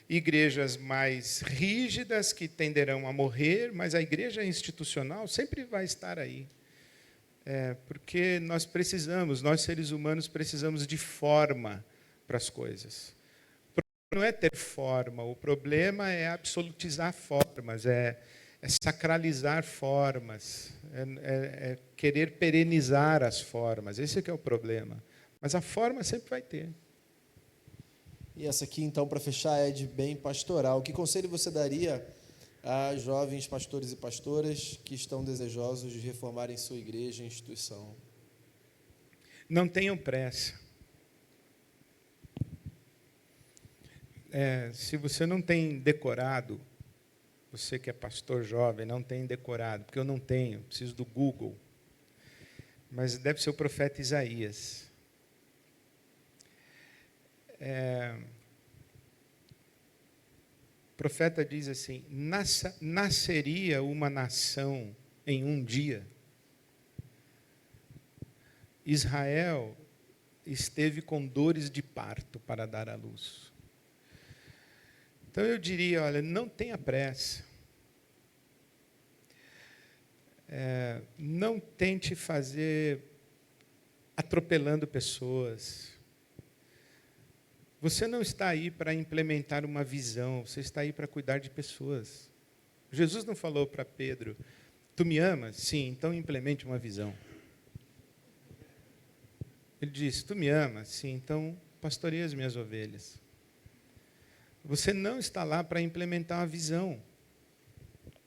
igrejas mais rígidas que tenderão a morrer, mas a igreja institucional sempre vai estar aí. Porque nós seres humanos precisamos de forma para as coisas. O problema não é ter forma, o problema é absolutizar formas, é sacralizar formas, é querer perenizar as formas. Esse é que é o problema. Mas a forma sempre vai ter. E essa aqui, então, para fechar, é de bem pastoral. Que conselho você daria a jovens pastores e pastoras que estão desejosos de reformarem sua igreja e instituição? Não tenham pressa. Se você não tem decorado, você que é pastor jovem, não tem decorado, porque eu não tenho, preciso do Google. Mas deve ser o profeta Isaías. O profeta diz assim, nasceria uma nação em um dia. Israel esteve com dores de parto para dar à luz. Então eu diria, olha, não tenha pressa. Não tente fazer atropelando pessoas. Você não está aí para implementar uma visão, você está aí para cuidar de pessoas. Jesus não falou para Pedro, tu me amas? Sim, então implemente uma visão. Ele disse, tu me amas? Sim, então pastoreie as minhas ovelhas. Você não está lá para implementar uma visão.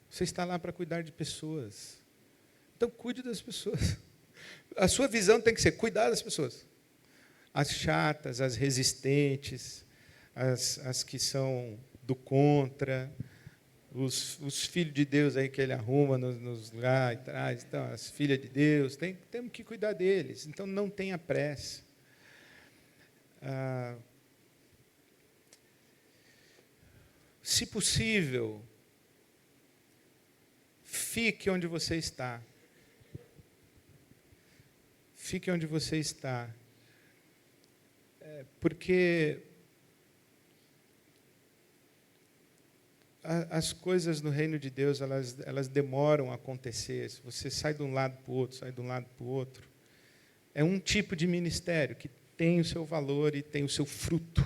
Você está lá para cuidar de pessoas. Então, cuide das pessoas. A sua visão tem que ser cuidar das pessoas. As chatas, as resistentes, as que são do contra, os filhos de Deus aí que ele arruma nos lá e traz, então, as filhas de Deus, temos que cuidar deles. Então, não tenha pressa. Se possível, fique onde você está. Fique onde você está. Porque as coisas no reino de Deus, elas demoram a acontecer. Se você sai de um lado para o outro, sai de um lado para o outro. É um tipo de ministério que tem o seu valor e tem o seu fruto.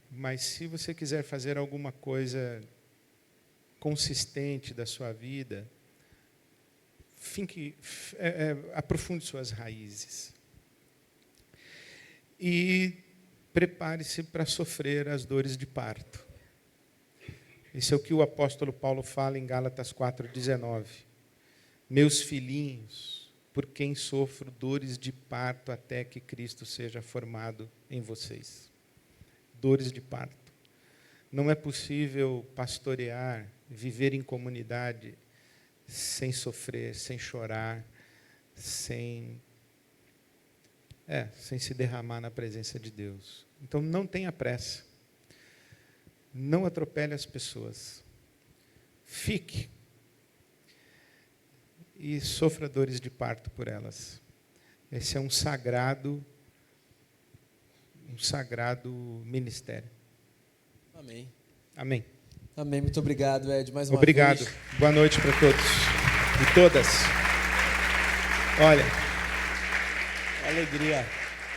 Mas se você quiser fazer alguma coisa consistente da sua vida, aprofunde suas raízes. E prepare-se para sofrer as dores de parto. Isso é o que o apóstolo Paulo fala em Gálatas 4:19. Meus filhinhos, por quem sofro dores de parto até que Cristo seja formado em vocês. Dores de parto. Não é possível pastorear, viver em comunidade sem sofrer, sem chorar, sem se derramar na presença de Deus. Então não tenha pressa. Não atropele as pessoas. Fique e sofra dores de parto por elas. Esse é um sagrado ministério. Amém. Amém. Amém. Muito obrigado, Ed, mais uma Obrigado. vez. Boa noite para todos e todas. Olha, Alegria.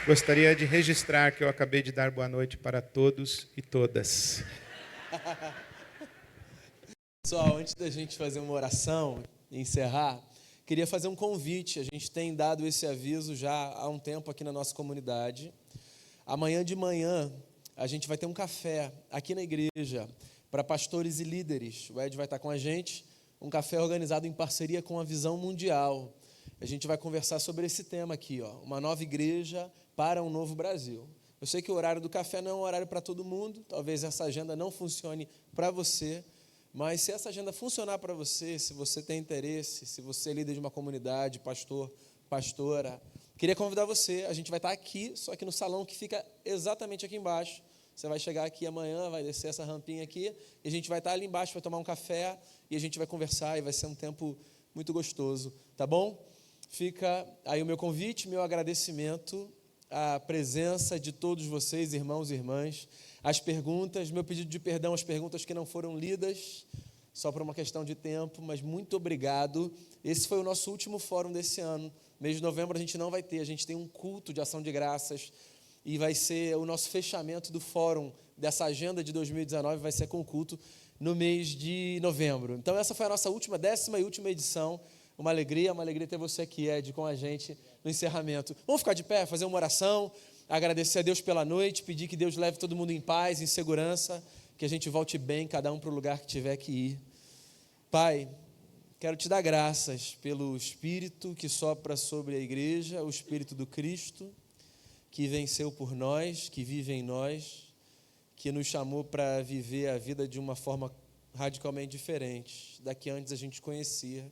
gostaria de registrar que eu acabei de dar boa noite para todos e todas. Pessoal, antes da gente fazer uma oração e encerrar, queria fazer um convite. A gente tem dado esse aviso já há um tempo aqui na nossa comunidade. Amanhã de manhã, a gente vai ter um café aqui na igreja para pastores e líderes. O Ed vai estar com a gente, um café organizado em parceria com a Visão Mundial. A gente vai conversar sobre esse tema aqui, ó, uma nova igreja para um novo Brasil. Eu sei que o horário do café não é um horário para todo mundo, talvez essa agenda não funcione para você, mas se essa agenda funcionar para você, se você tem interesse, se você é líder de uma comunidade, pastor, pastora, queria convidar você, a gente vai estar aqui, só que no salão que fica exatamente aqui embaixo. Você vai chegar aqui amanhã, vai descer essa rampinha aqui, e a gente vai estar ali embaixo, vai tomar um café, e a gente vai conversar, e vai ser um tempo muito gostoso, tá bom? Fica aí o meu convite, meu agradecimento, a presença de todos vocês, irmãos e irmãs, as perguntas, meu pedido de perdão, as perguntas que não foram lidas, só por uma questão de tempo, mas muito obrigado. Esse foi o nosso último fórum desse ano. Mês de novembro a gente não vai ter, a gente tem um culto de ação de graças, e vai ser o nosso fechamento do fórum dessa agenda de 2019, vai ser com o culto no mês de novembro. Então essa foi a nossa décima e última edição. Uma alegria ter você aqui, Ed, com a gente no encerramento. Vamos ficar de pé, fazer uma oração, agradecer a Deus pela noite, pedir que Deus leve todo mundo em paz, em segurança, que a gente volte bem, cada um para o lugar que tiver que ir. Pai, quero te dar graças pelo Espírito que sopra sobre a igreja, o Espírito do Cristo, que venceu por nós, que vive em nós, que nos chamou para viver a vida de uma forma radicalmente diferente da que antes a gente conhecia.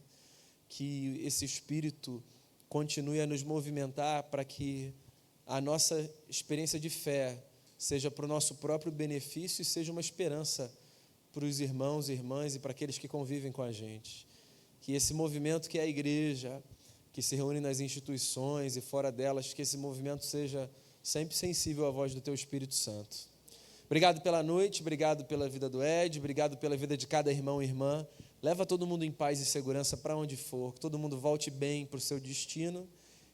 Que esse Espírito continue a nos movimentar para que a nossa experiência de fé seja para o nosso próprio benefício e seja uma esperança para os irmãos e irmãs e para aqueles que convivem com a gente. Que esse movimento que é a igreja, que se reúne nas instituições e fora delas, que esse movimento seja sempre sensível à voz do Teu Espírito Santo. Obrigado pela noite, obrigado pela vida do Ed, obrigado pela vida de cada irmão e irmã. Leva todo mundo em paz e segurança para onde for, que todo mundo volte bem para o seu destino,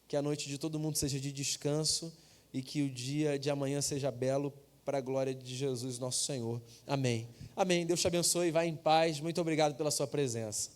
que a noite de todo mundo seja de descanso e que o dia de amanhã seja belo para a glória de Jesus, nosso Senhor. Amém. Amém. Deus te abençoe, vai em paz. Muito obrigado pela sua presença.